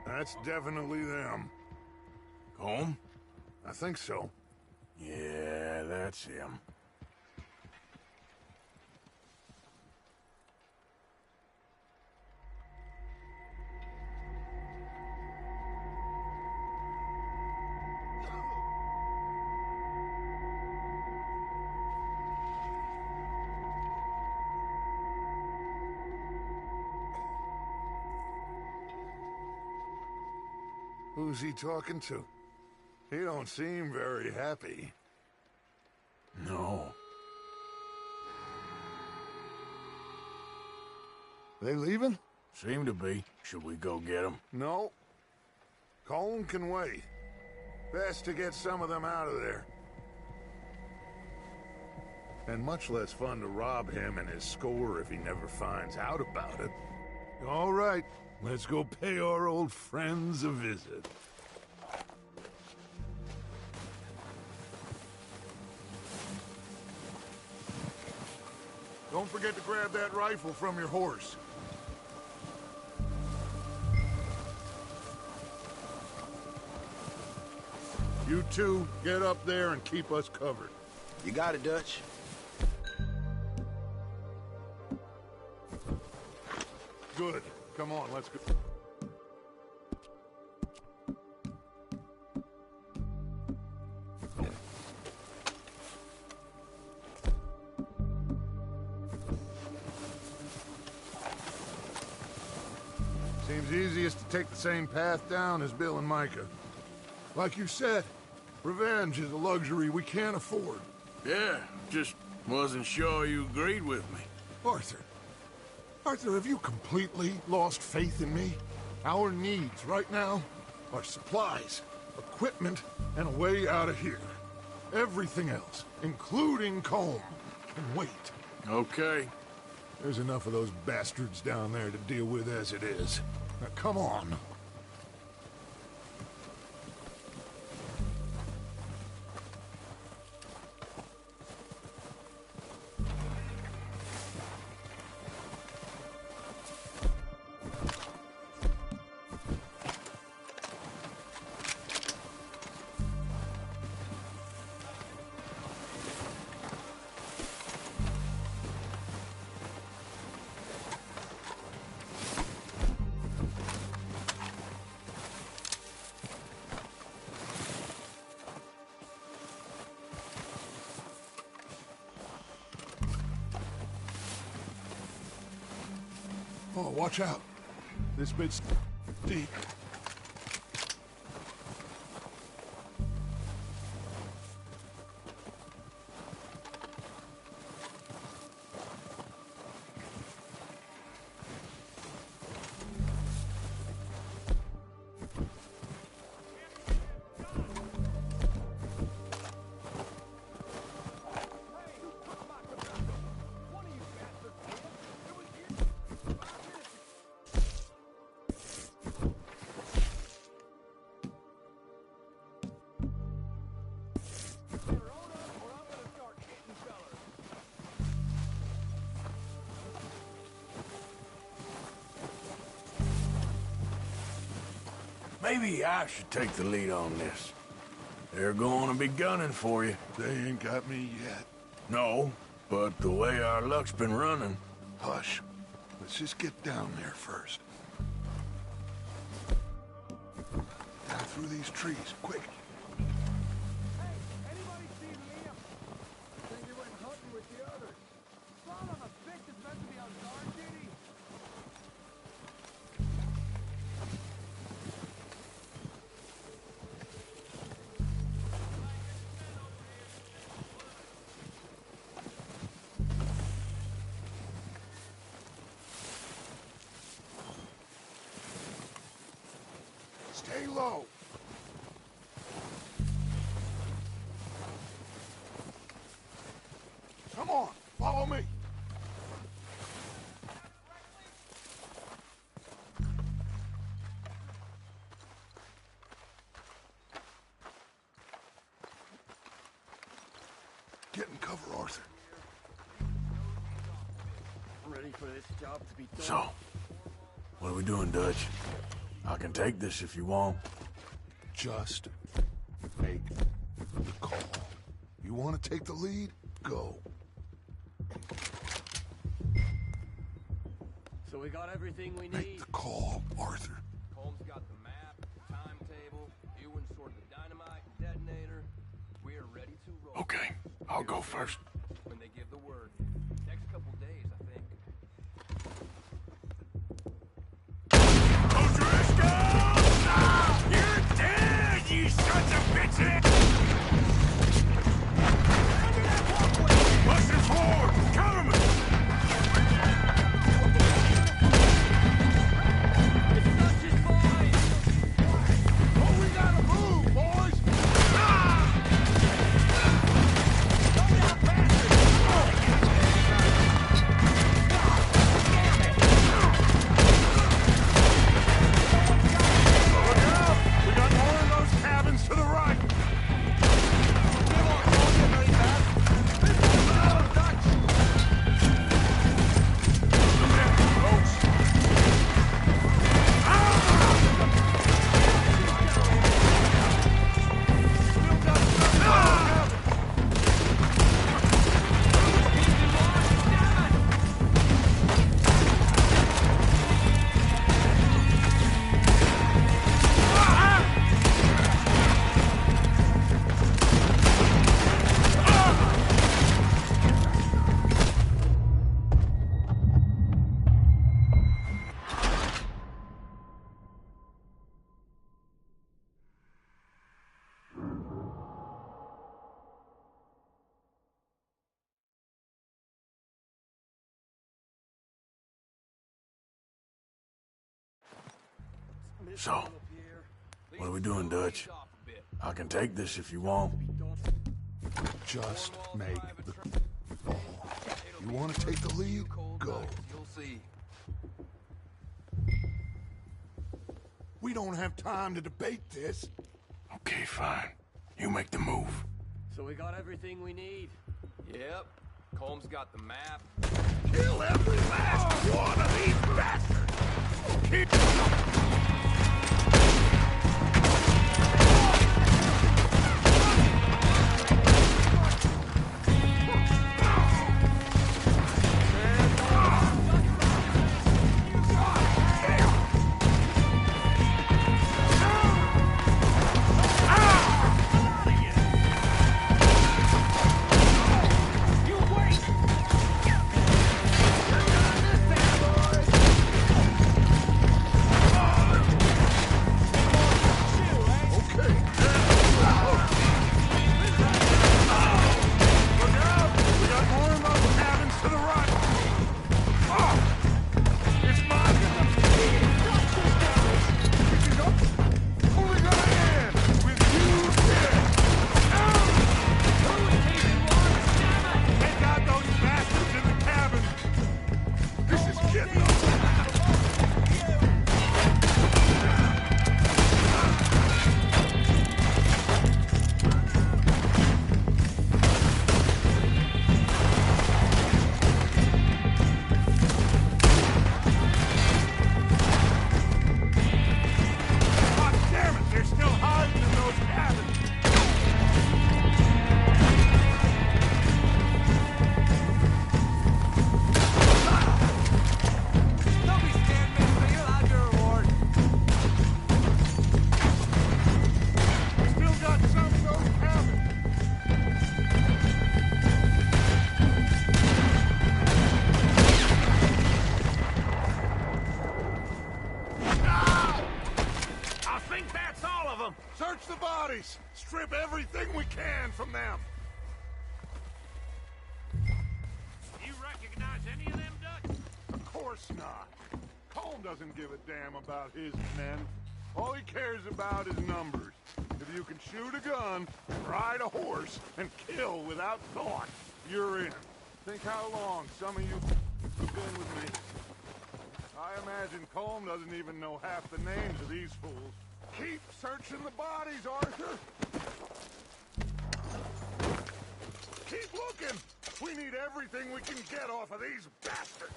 That's definitely them. Colm, I think so. Yeah, that's him. Who's he talking to? He don't seem very happy. No. They leaving? Seem to be. Should we go get them? No. Colm can wait. Best to get some of them out of there. And much less fun to rob him and his score if he never finds out about it. All right, let's go pay our old friends a visit. Don't forget to grab that rifle from your horse. You two, get up there and keep us covered. You got it, Dutch. Good. Come on, let's go. Seems easiest to take the same path down as Bill and Micah. Like you said, revenge is a luxury we can't afford. Yeah, just wasn't sure you agreed with me. Arthur, have you completely lost faith in me? Our needs right now are supplies, equipment, and a way out of here. Everything else, including Colm, can wait. Okay. There's enough of those bastards down there to deal with as it is. Now, come on. Oh, watch out. This bit's deep. Maybe I should take the lead on this. They're going to be gunning for you. They ain't got me yet. No, but the way our luck's been running... Hush. Let's just get down there first. Down through these trees, quick. Stay low. Come on, follow me. Get in cover, Arthur. Ready for this job to be done. So, what are we doing, Dutch? I can take this if you want. Just make You want to take the lead? Go. So we got everything we need? Make the call, Arthur. Holmes got the map, the timetable, Ewan sorted the dynamite and detonator. We are ready to roll. Okay, I'll go first. When they give the word. Next couple days, I think. You're dead, you sons of bitches! Busting forward! Cover me! Oh, we gotta move, boys! Look out! We got more in those cabins to the right! So, what are we doing, Dutch? I can take this if you want. Just make the call. You want to take the lead? Go. You'll see. We don't have time to debate this. Okay, fine. You make the move. So we got everything we need? Yep. Combs got the map. Kill every last one of these bastards! Search the bodies! Strip everything we can from them! You recognize any of them, Dutch? Of course not. Colm doesn't give a damn about his men. All he cares about is numbers. If you can shoot a gun, ride a horse, and kill without thought, you're in. Think how long some of you have been with me. I imagine Colm doesn't even know half the names of these fools. Keep searching the bodies, Arthur! Keep looking! We need everything we can get off of these bastards!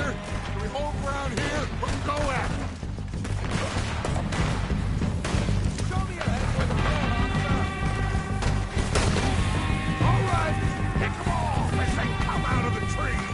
Arthur? Do we hold ground here or go at it? Show me your head where the front, Arthur. All right, pick them off as they come out of the trees.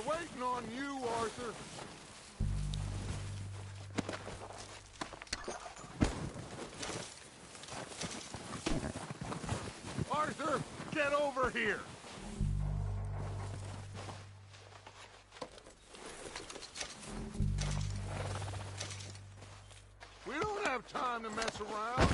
Waiting on you, Arthur. Arthur, get over here. We don't have time to mess around.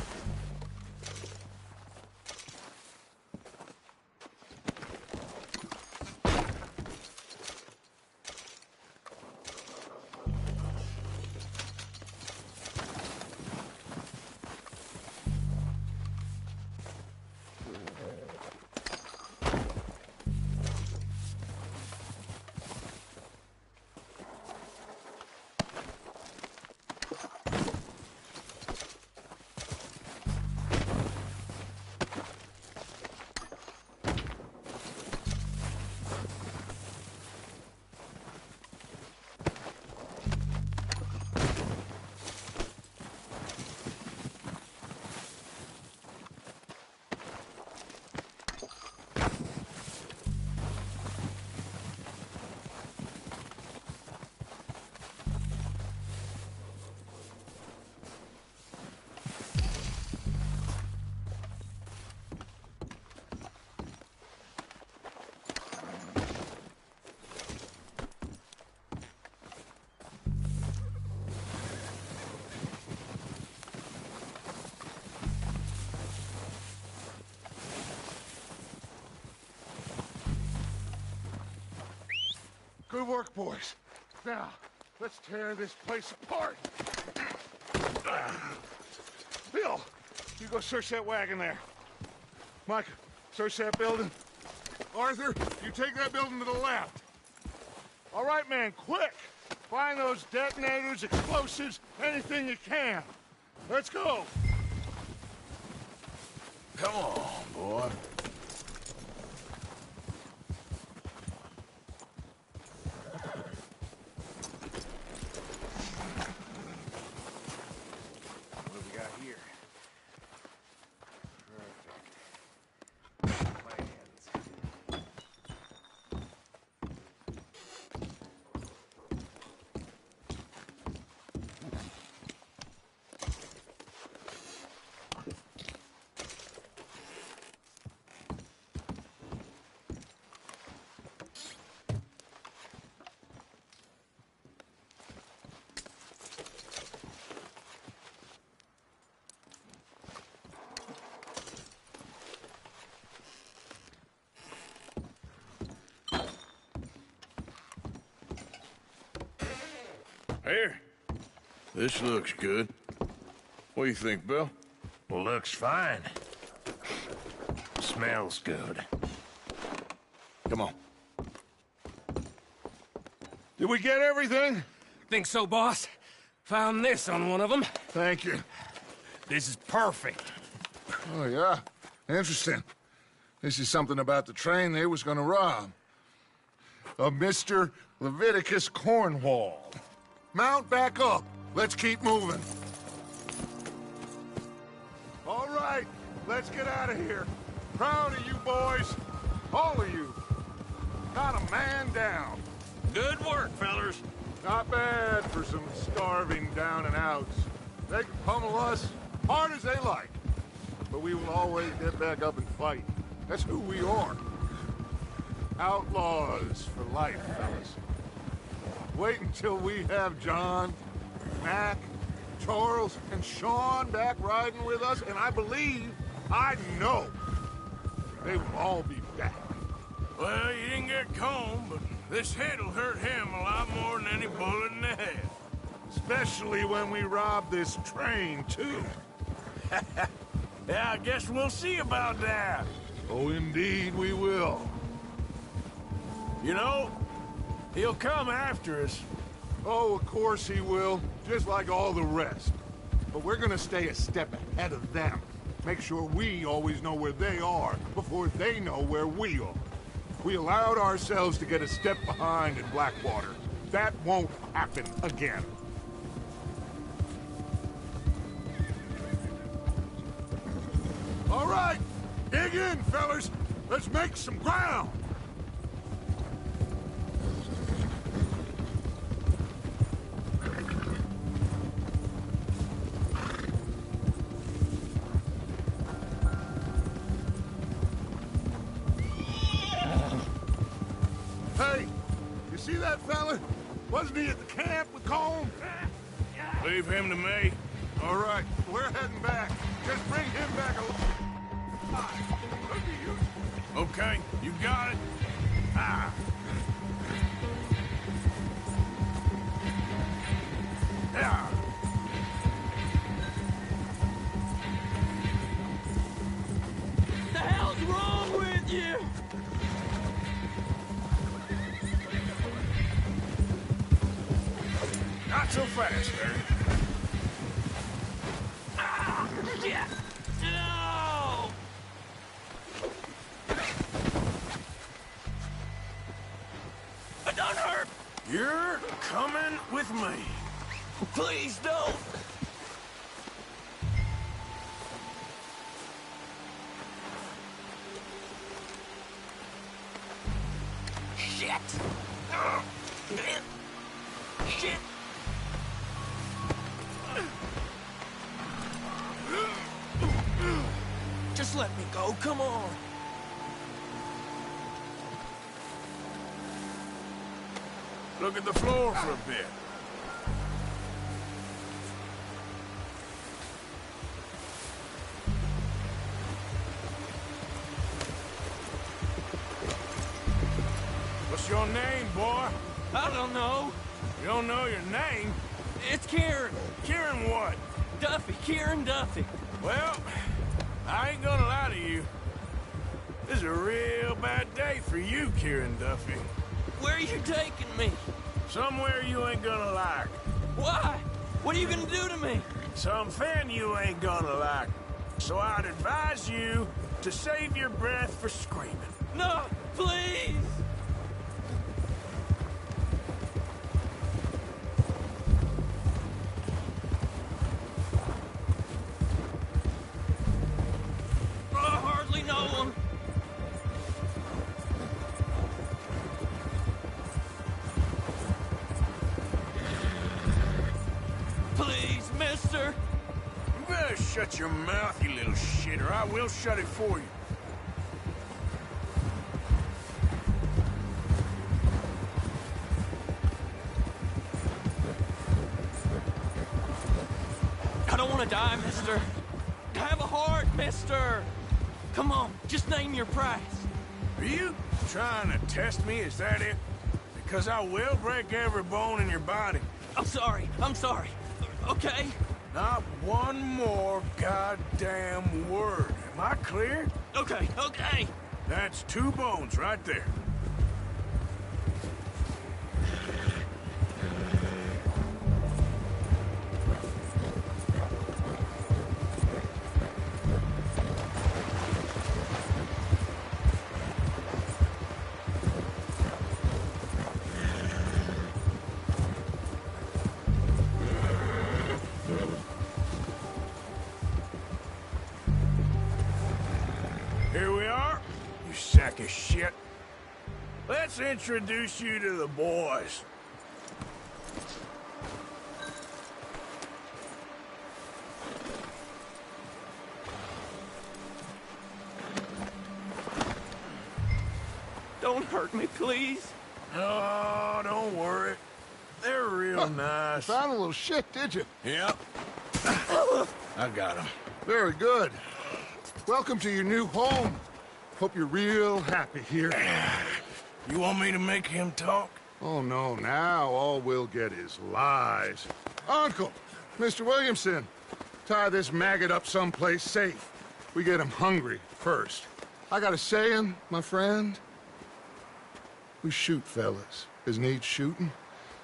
Good work, boys. Now, let's tear this place apart. Bill, you go search that wagon there. Mike, search that building. Arthur, you take that building to the left. All right, man, quick! Find those detonators, explosives, anything you can. Let's go! Come on, boy. What do we got here? Here. This looks good. What do you think, Bill? Looks fine. Smells good. Come on. Did we get everything? Think so, boss. Found this on one of them. Thank you. This is perfect. Oh, yeah? Interesting. This is something about the train they was gonna rob. Of Mr. Leviticus Cornwall. Mount back up. Let's keep moving. All right, let's get out of here. Proud of you boys. All of you. Not a man down. Good work, fellers. Not bad for some starving down and outs. They can pummel us hard as they like. But we will always get back up and fight. That's who we are. Outlaws for life, fellas. Wait until we have John, Mac, Charles, and Sean back riding with us, and I believe, I know, they will all be back. Well, you didn't get Combe, but this hit'll hurt him a lot more than any bullet in the head. Especially when we rob this train, too. Yeah, I guess we'll see about that. Oh, indeed we will. You know, he'll come after us. Oh, of course he will, just like all the rest. But we're gonna stay a step ahead of them. Make sure we always know where they are before they know where we are. We allowed ourselves to get a step behind in Blackwater. That won't happen again. All right, dig in, fellas. Let's make some ground. Hey, you see that fella? Wasn't he at the camp with Colm? Leave him to me. All right, we're heading back. Just bring him back along. Okay, you got it. Ah. Yeah. The hell's wrong with you? Not so fast, Harry. Ah, shit! No! It don't hurt! You're coming with me. Please don't! Shit! Shit! Just let me go, come on! Look at the floor for a bit. What's your name, boy? I don't know. You don't know your name? It's Kieran. Kieran what? Duffy, Kieran Duffy. Well, I ain't gonna lie to you. This is a real bad day for you, Kieran Duffy. Where are you taking me? Somewhere you ain't gonna like. Why? What are you gonna do to me? Something you ain't gonna like. So I'd advise you to save your breath for screaming. No, please! I hardly know him. Please, mister. You better shut your mouth, you little shit, or I will shut it for you. I don't want to die, mister. Have a heart, mister. Come on, just name your price. Are you trying to test me? Is that it? Because I will break every bone in your body. I'm sorry. Okay? Not one more goddamn word. Am I clear? Okay. That's 2 bones right there. Here we are, you sack of shit. Let's introduce you to the boys. Don't hurt me, please. Oh, don't worry. They're real nice. Found a little shit, did you? Yep. I got him. Very good. Welcome to your new home. Hope you're real happy here. You want me to make him talk? Oh, no. Now all we'll get is lies. Uncle, Mr. Williamson, tie this maggot up someplace safe. We get him hungry first. I got a saying, my friend. We shoot fellas as need shooting,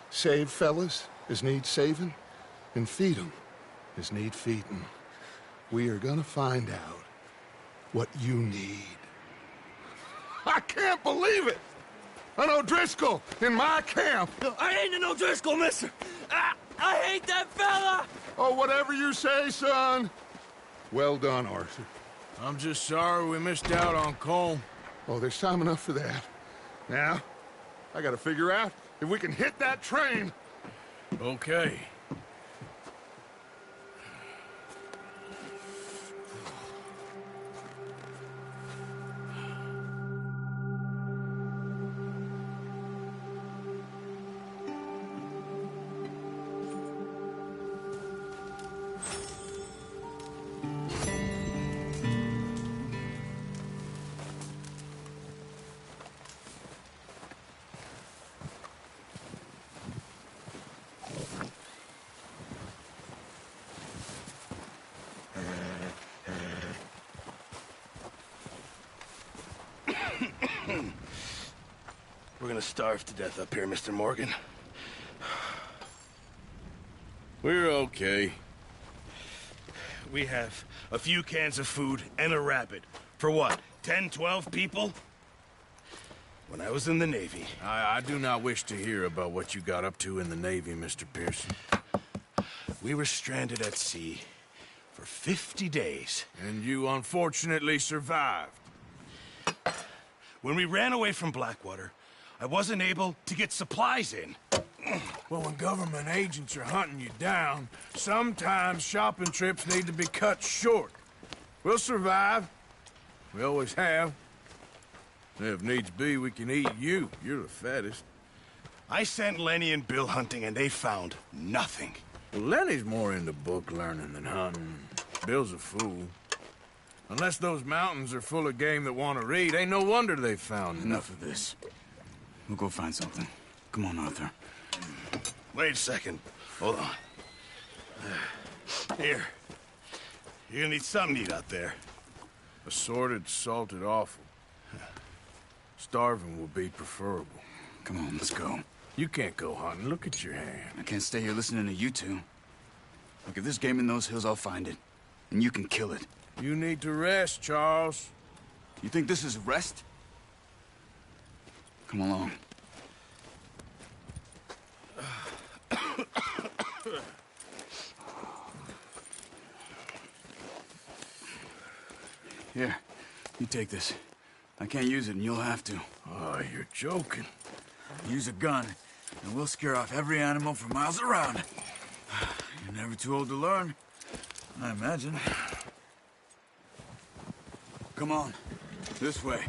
save fellas as need saving, and feed 'em as need feeding. We are gonna find out what you need. I can't believe it! An O'Driscoll in my camp! I ain't an O'Driscoll, mister! I hate that fella! Oh, whatever you say, son. Well done, Arthur. I'm just sorry we missed out on Colm. Oh, there's time enough for that. Now, I gotta figure out if we can hit that train. Okay. We're gonna starve to death up here, Mr. Morgan. We're okay. We have a few cans of food and a rabbit. For what, 10, 12 people? When I was in the Navy... I do not wish to hear about what you got up to in the Navy, Mr. Pearson. We were stranded at sea for 50 days. And you unfortunately survived. When we ran away from Blackwater, I wasn't able to get supplies in. Well, when government agents are hunting you down, sometimes shopping trips need to be cut short. We'll survive. We always have. If needs be, we can eat you. You're the fattest. I sent Lenny and Bill hunting, and they found nothing. Well, Lenny's more into book learning than hunting. Bill's a fool. Unless those mountains are full of game that want to read, ain't no wonder they found Enough of this. We'll go find something. Come on, Arthur. Wait a second. Hold on. Here. You're gonna need something to eat out there. Assorted, salted offal. Starving will be preferable. Come on, let's go. You can't go hunting. Look at your hand. I can't stay here listening to you two. Look, if there's game in those hills, I'll find it. And you can kill it. You need to rest, Charles. You think this is rest? Come along. Here, you take this. I can't use it, and you'll have to. Oh, you're joking. Use a gun, and we'll scare off every animal for miles around. You're never too old to learn, I imagine. Come on, this way.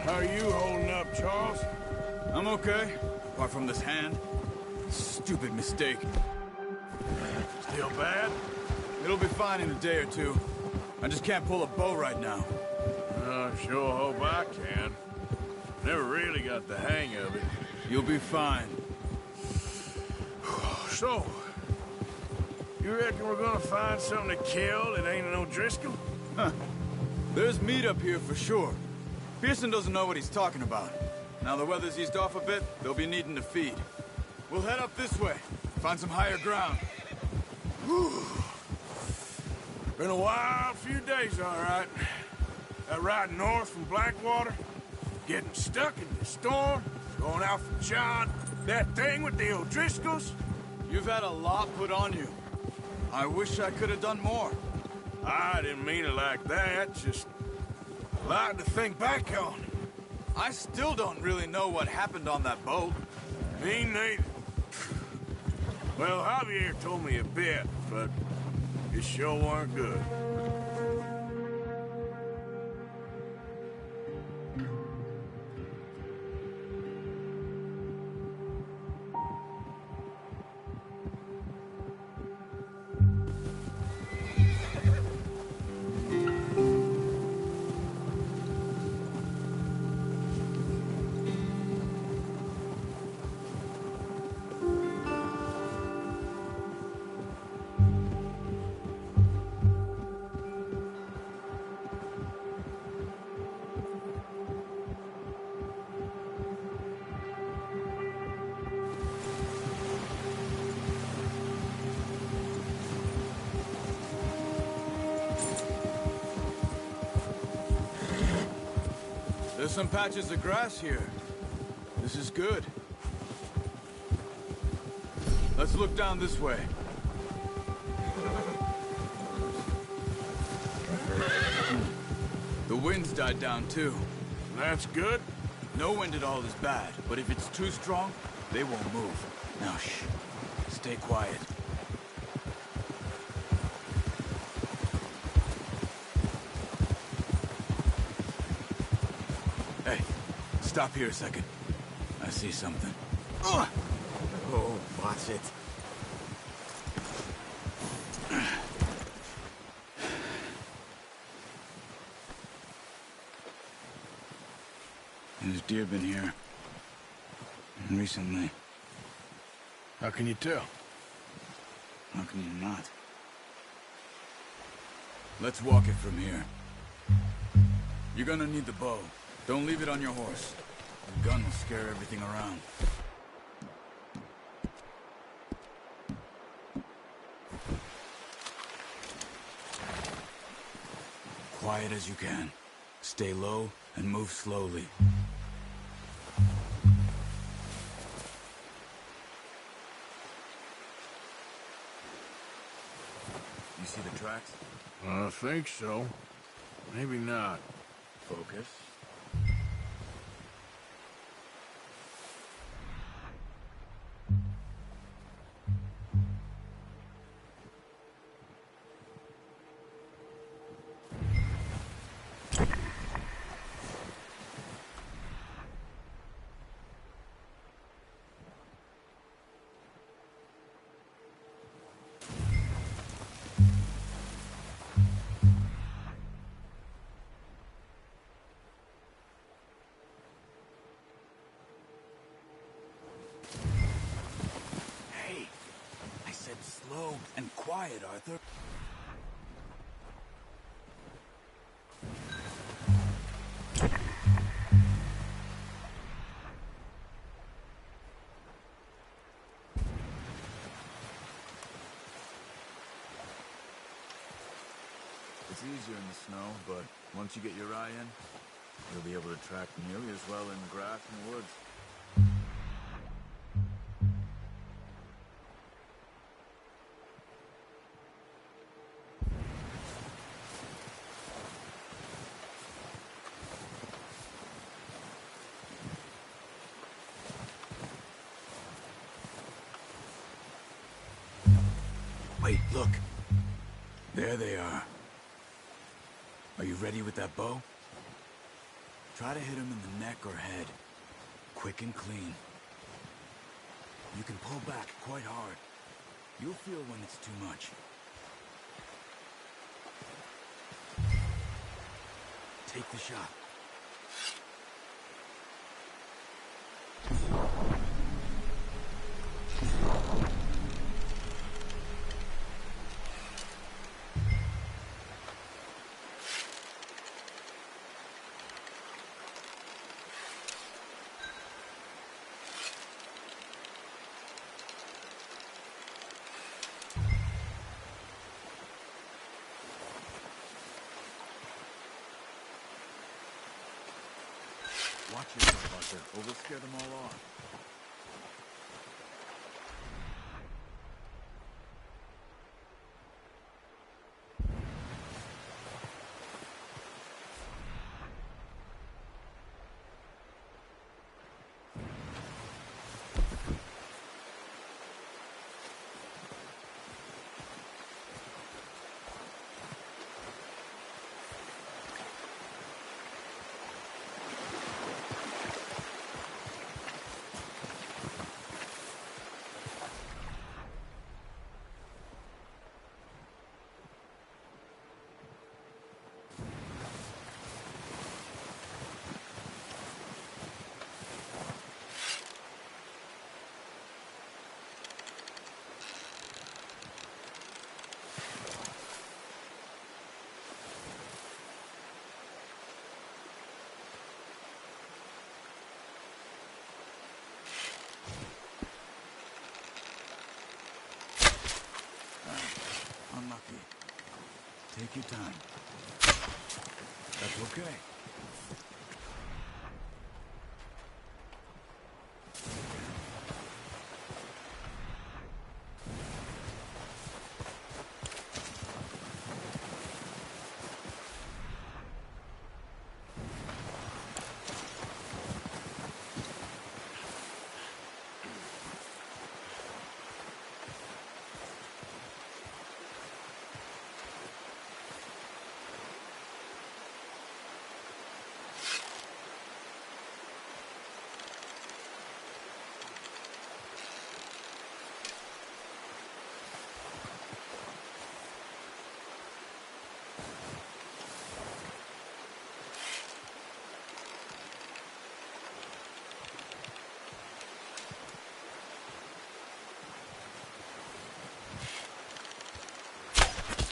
How are you holding up, Charles? I'm okay, apart from this hand. Stupid mistake. Still bad? It'll be fine in a day or two. I just can't pull a bow right now. I sure hope I can. Never really got the hang of it. You'll be fine. So, you reckon we're gonna find something to kill that ain't an O'Driscoll? Huh. There's meat up here for sure. Pearson doesn't know what he's talking about. Now the weather's eased off a bit, they'll be needing to feed. We'll head up this way, find some higher ground. Whew. Been a wild few days, all right. That ride north from Blackwater, getting stuck in the storm, going out from John, that thing with the O'Driscolls. You've had a lot put on you. I wish I could have done more. I didn't mean it like that, just a lot to think back on. I still don't really know what happened on that boat. Me neither. Well, Javier told me a bit, but it sure weren't good. There's some patches of grass here. This is good. Let's look down this way. The wind's died down too. That's good. No wind at all is bad, but if it's too strong, they won't move. Now shh. Stay quiet. Hey, stop here a second. I see something. Oh, watch it. There's deer been here. Recently. How can you tell? How can you not? Let's walk it from here. You're gonna need the bow. Don't leave it on your horse. The gun will scare everything around. Quiet as you can. Stay low and move slowly. You see the tracks? I think so. Maybe not. Focus. Slow and quiet, Arthur. It's easier in the snow, but once you get your eye in, you'll be able to track nearly as well in the grass and woods. Wait, look. There they are. Are you ready with that bow? Try to hit him in the neck or head. Quick and clean. You can pull back quite hard. You'll feel when it's too much. Take the shot. Watch yourself, Arthur, or we'll scare them all off. Unlucky. Take your time. That's okay.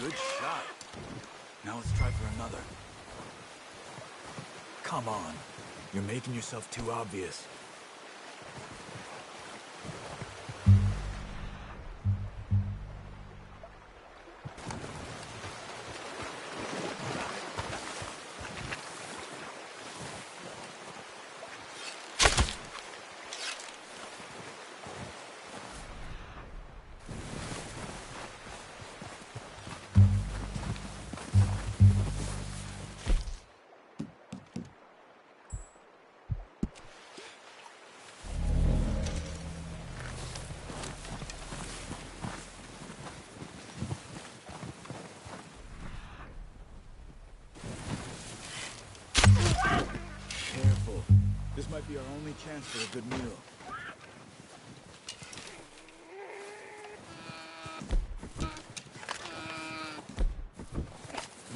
Good shot. Now let's try for another. Come on. You're making yourself too obvious. This might be our only chance for a good meal.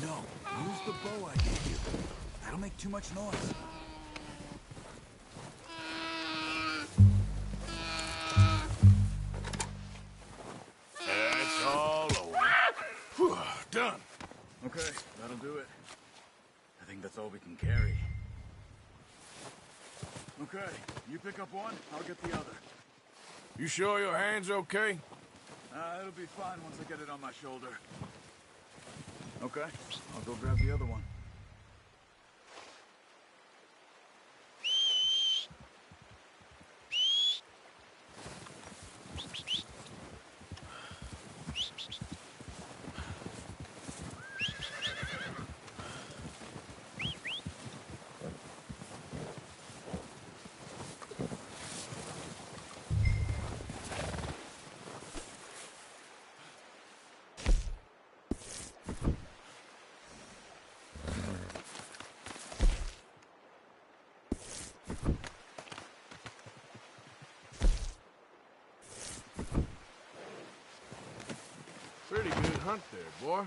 No, use the bow I gave you. That'll make too much noise. That's that's all we can carry. Okay, you pick up one, I'll get the other. You sure your hand's okay? It'll be fine once I get it on my shoulder. Okay, I'll go grab the other one. Pretty good hunt there, boy.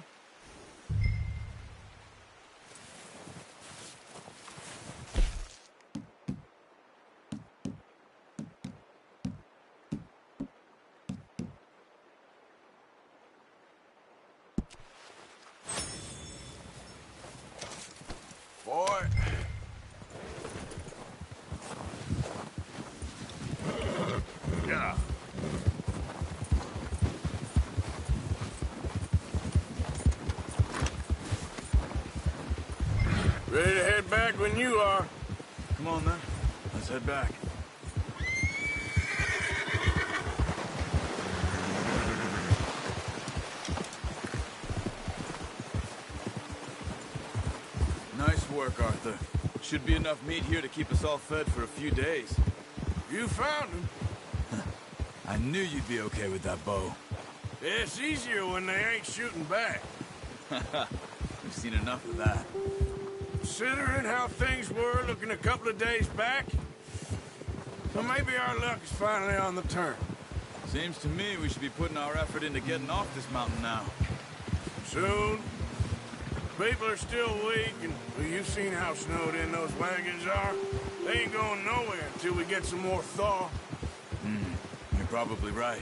Boy. Yeah. Ready to head back when you are. Come on, then. Let's head back. Nice work, Arthur. Should be enough meat here to keep us all fed for a few days. You found him. I knew you'd be okay with that bow. It's easier when they ain't shooting back. We've seen enough of that. Considering how things were looking a couple of days back, well, maybe our luck is finally on the turn. Seems to me we should be putting our effort into getting off this mountain now. Soon. People are still weak, and well, you've seen how snowed in those wagons are. They ain't going nowhere until we get some more thaw. You're probably right.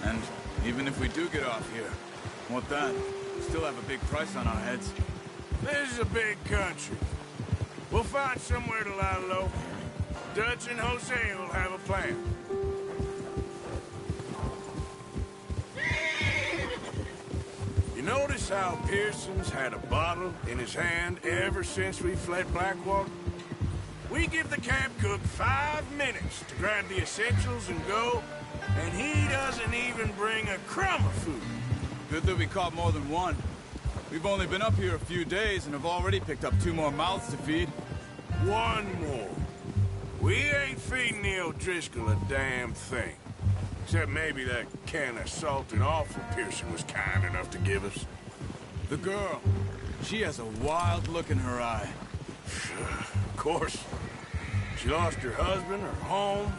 And even if we do get off here, what then? We still have a big price on our heads. This is a big country. We'll find somewhere to lie low. Dutch and Jose will have a plan. You notice how Pearson's had a bottle in his hand ever since we fled Blackwater? We give the camp cook 5 minutes to grab the essentials and go, and he doesn't even bring a crumb of food. Good that we caught more than one. We've only been up here a few days and have already picked up 2 more mouths to feed. 1 more. We ain't feeding the O'Driscoll a damn thing. Except maybe that can of salted offal Pearson was kind enough to give us. The girl. She has a wild look in her eye. Of course. She lost her husband, her home,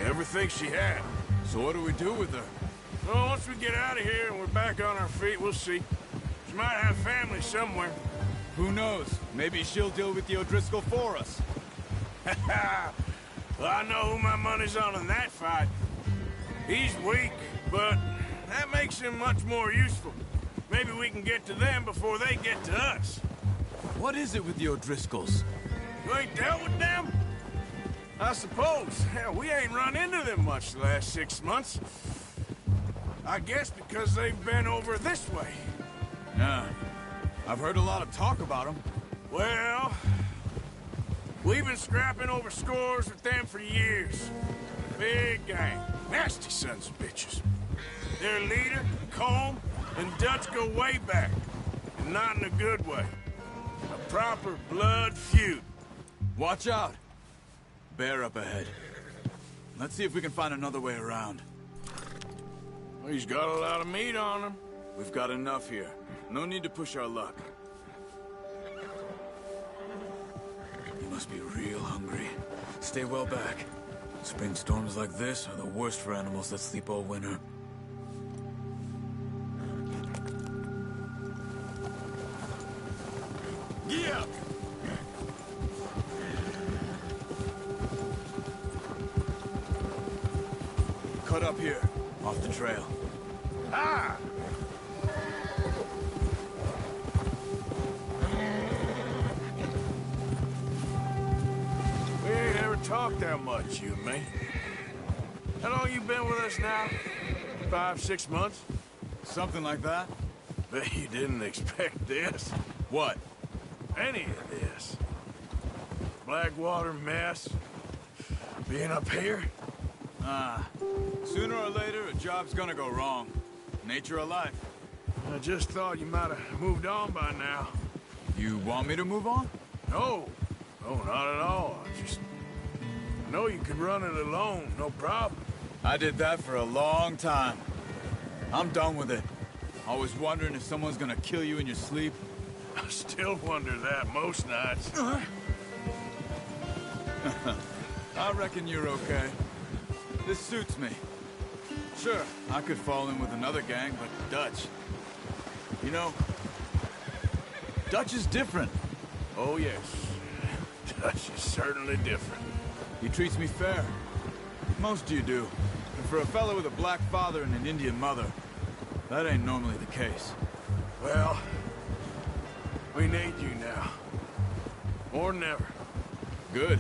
everything she had. So what do we do with her? Well, once we get out of here and we're back on our feet, we'll see. She might have family somewhere. Who knows? Maybe she'll deal with the O'Driscoll for us. Well, I know who my money's on in that fight. He's weak, but that makes him much more useful. Maybe we can get to them before they get to us. What is it with the O'Driscolls? You ain't dealt with them? I suppose. Hell, we ain't run into them much the last 6 months. I guess because they've been over this way. Yeah. I've heard a lot of talk about them. Well, we've been scrapping over scores with them for years. Big gang. Nasty sons of bitches. Their leader, Colm, and Dutch go way back. And not in a good way. A proper blood feud. Watch out. Bear up ahead. Let's see if we can find another way around. Well, he's got a lot of meat on him. We've got enough here. No need to push our luck. You must be real hungry. Stay well back. Spring storms like this are the worst for animals that sleep all winter. Yeah. Cut up here, off the trail. Ah! talk that much, you and me. How long you been with us now? 5, 6 months? Something like that. Bet you didn't expect this. What? Any of this. Blackwater mess. Being up here? Sooner or later, a job's gonna go wrong. Nature of life. I just thought you might have moved on by now. You want me to move on? No. No, not at all. I know you could run it alone, no problem. I did that for a long time. I'm done with it. Always wondering if someone's gonna kill you in your sleep. I still wonder that most nights. I reckon you're okay. This suits me. Sure, I could fall in with another gang, but Dutch... You know, Dutch is different. Oh, yes. Dutch is certainly different. He treats me fair. Most of you do. And for a fellow with a black father and an Indian mother, that ain't normally the case. Well, we need you now. More than ever. Good.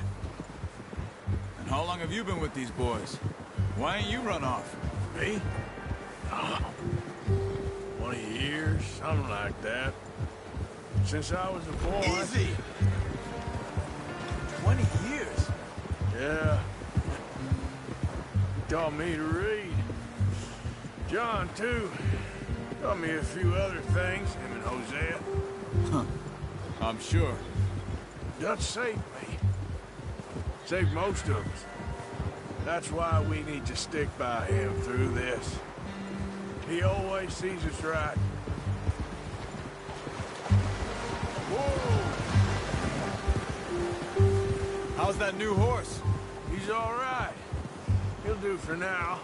And how long have you been with these boys? Why ain't you run off? Me? 20 years, something like that. Since I was a boy. Easy! 20 years? Yeah. He taught me to read. John, too. Taught me a few other things, him and Hosea. Huh. I'm sure. Dutch saved me. Saved most of us. That's why we need to stick by him through this. He always sees us right. Whoa! How's that new horse? He's all right. He'll do for now.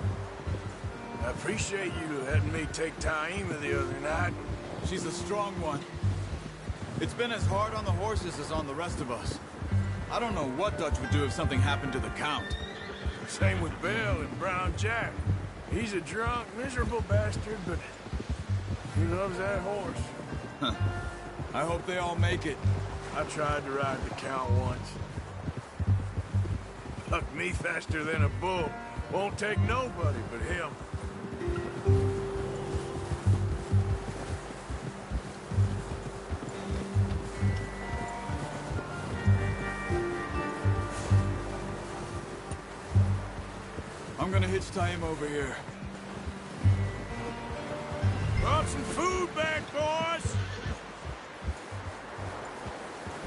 I appreciate you letting me take Taima the other night. She's a strong one. It's been as hard on the horses as on the rest of us. I don't know what Dutch would do if something happened to the Count. Same with Bill and Brown Jack. He's a drunk, miserable bastard, but he loves that horse. Huh. I hope they all make it. I tried to ride the Count once. Bucked me faster than a bull. Won't take nobody but him. I'm gonna hitch Taima over here. Brought some food back, boys!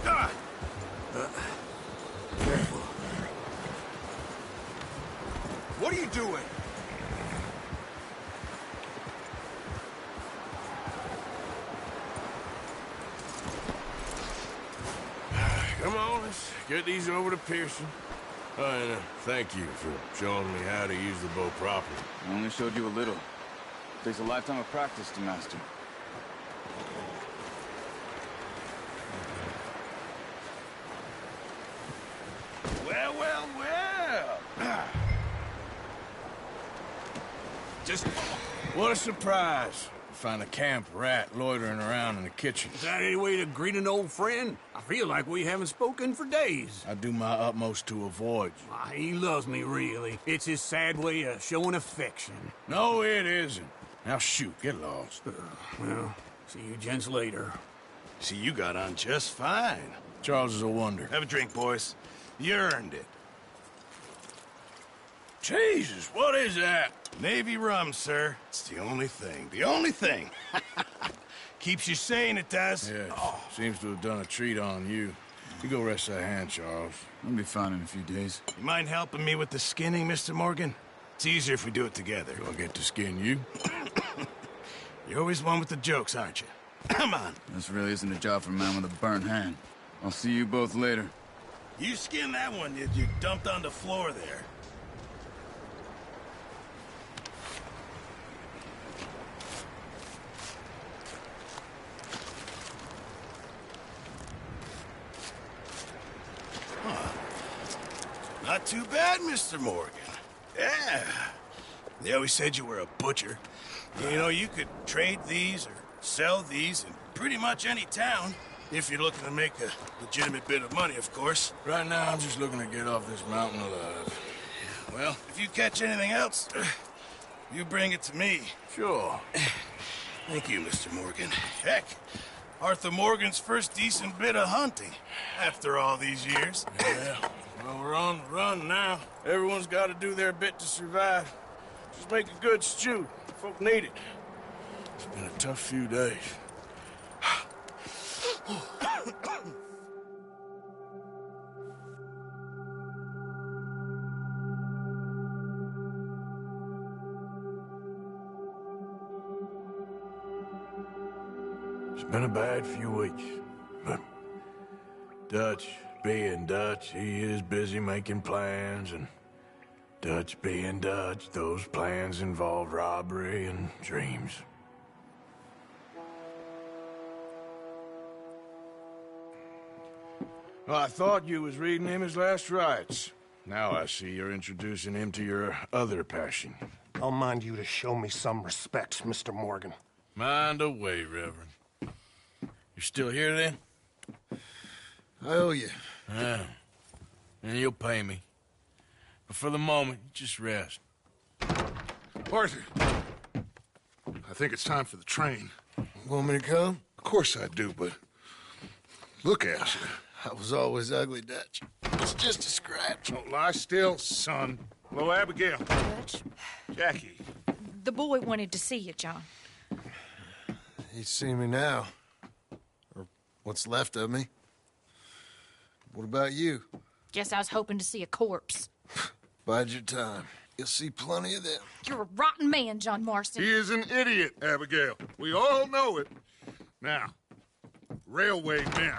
Ah! Careful. What are you doing? Come on, let's get these over to Pearson. And thank you for showing me how to use the bow properly. I only showed you a little. Takes a lifetime of practice to master. Well, well, well. Just... What a surprise. Find a camp rat loitering around in the kitchen. Is that any way to greet an old friend? I feel like we haven't spoken for days. I do my utmost to avoid you. He loves me, really. It's his sad way of showing affection. No, it isn't. Now shoot, get lost. Well, see you gents later. See, you got on just fine. Charles is a wonder. Have a drink, boys. You earned it. Jesus, what is that? Navy rum, sir. It's the only thing. The only thing. Keeps you sane, it does. Yeah, seems to have done a treat on you. You go rest that hand, Charles. I'll be fine in a few days. You mind helping me with the skinning, Mr. Morgan? It's easier if we do it together. Do I get to skin you? You're always one with the jokes, aren't you? Come on. This really isn't a job for a man with a burnt hand. I'll see you both later. You skinned that one you dumped on the floor there. Not too bad, Mr. Morgan. Yeah. They always said you were a butcher. You know, you could trade these or sell these in pretty much any town. If you're looking to make a legitimate bit of money, of course. Right now, I'm just looking to get off this mountain alive. Well, if you catch anything else, you bring it to me. Sure. Thank you, Mr. Morgan. Heck, Arthur Morgan's first decent bit of hunting after all these years. Yeah, well, we're on the run now. Everyone's got to do their bit to survive. Just make a good stew. Folk need it. It's been a tough few days. It's been a bad few weeks, but Dutch being Dutch, he is busy making plans, and Dutch being Dutch, those plans involve robbery and dreams. Well, I thought you was reading him his last rites. Now I see you're introducing him to your other passion. I'll mind you to show me some respect, Mr. Morgan. Mind away, Reverend. You still here, then? I owe you. Yeah. And you'll pay me. But for the moment, just rest. Arthur, I think it's time for the train. Want me to come? Of course I do, but look at you. I was always ugly, Dutch. It's just a scratch. Don't lie still, son. Hello, Abigail. Dutch, Jackie. the boy wanted to see you, John. He's seen me now. Or what's left of me. What about you? Guess I was hoping to see a corpse. Bide your time. You'll see plenty of them. You're a rotten man, John Marston. He is an idiot, Abigail. We all know it. Now, railway men.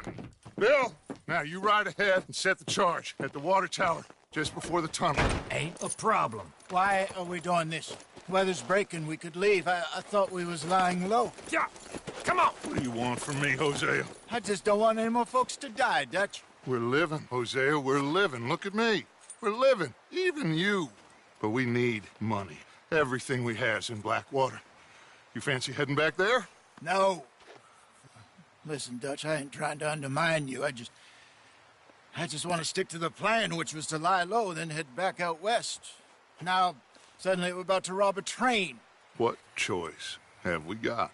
Bill, now you ride ahead and set the charge at the water tower just before the tunnel. Ain't a problem. Why are we doing this? Weather's breaking, we could leave. I thought we was lying low. Yeah, come on. What do you want from me, Hosea? I just don't want any more folks to die, Dutch. We're living, Hosea, we're living. Look at me. We're living, even you. But we need money. Everything we has in Blackwater. You fancy heading back there? No. Listen, Dutch, I ain't trying to undermine you. I just want to stick to the plan, which was to lie low, then head back out west. Now, suddenly we're about to rob a train. What choice have we got?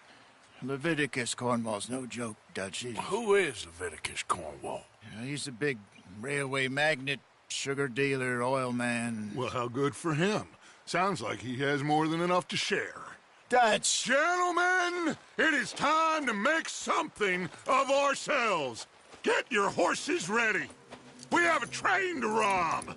Leviticus Cornwall's no joke, Dutch. Who is Leviticus Cornwall? He's a big railway magnate, sugar dealer, oil man. Well, how good for him. Sounds like he has more than enough to share. Dutch! Gentlemen, it is time to make something of ourselves. Get your horses ready. We have a train to rob.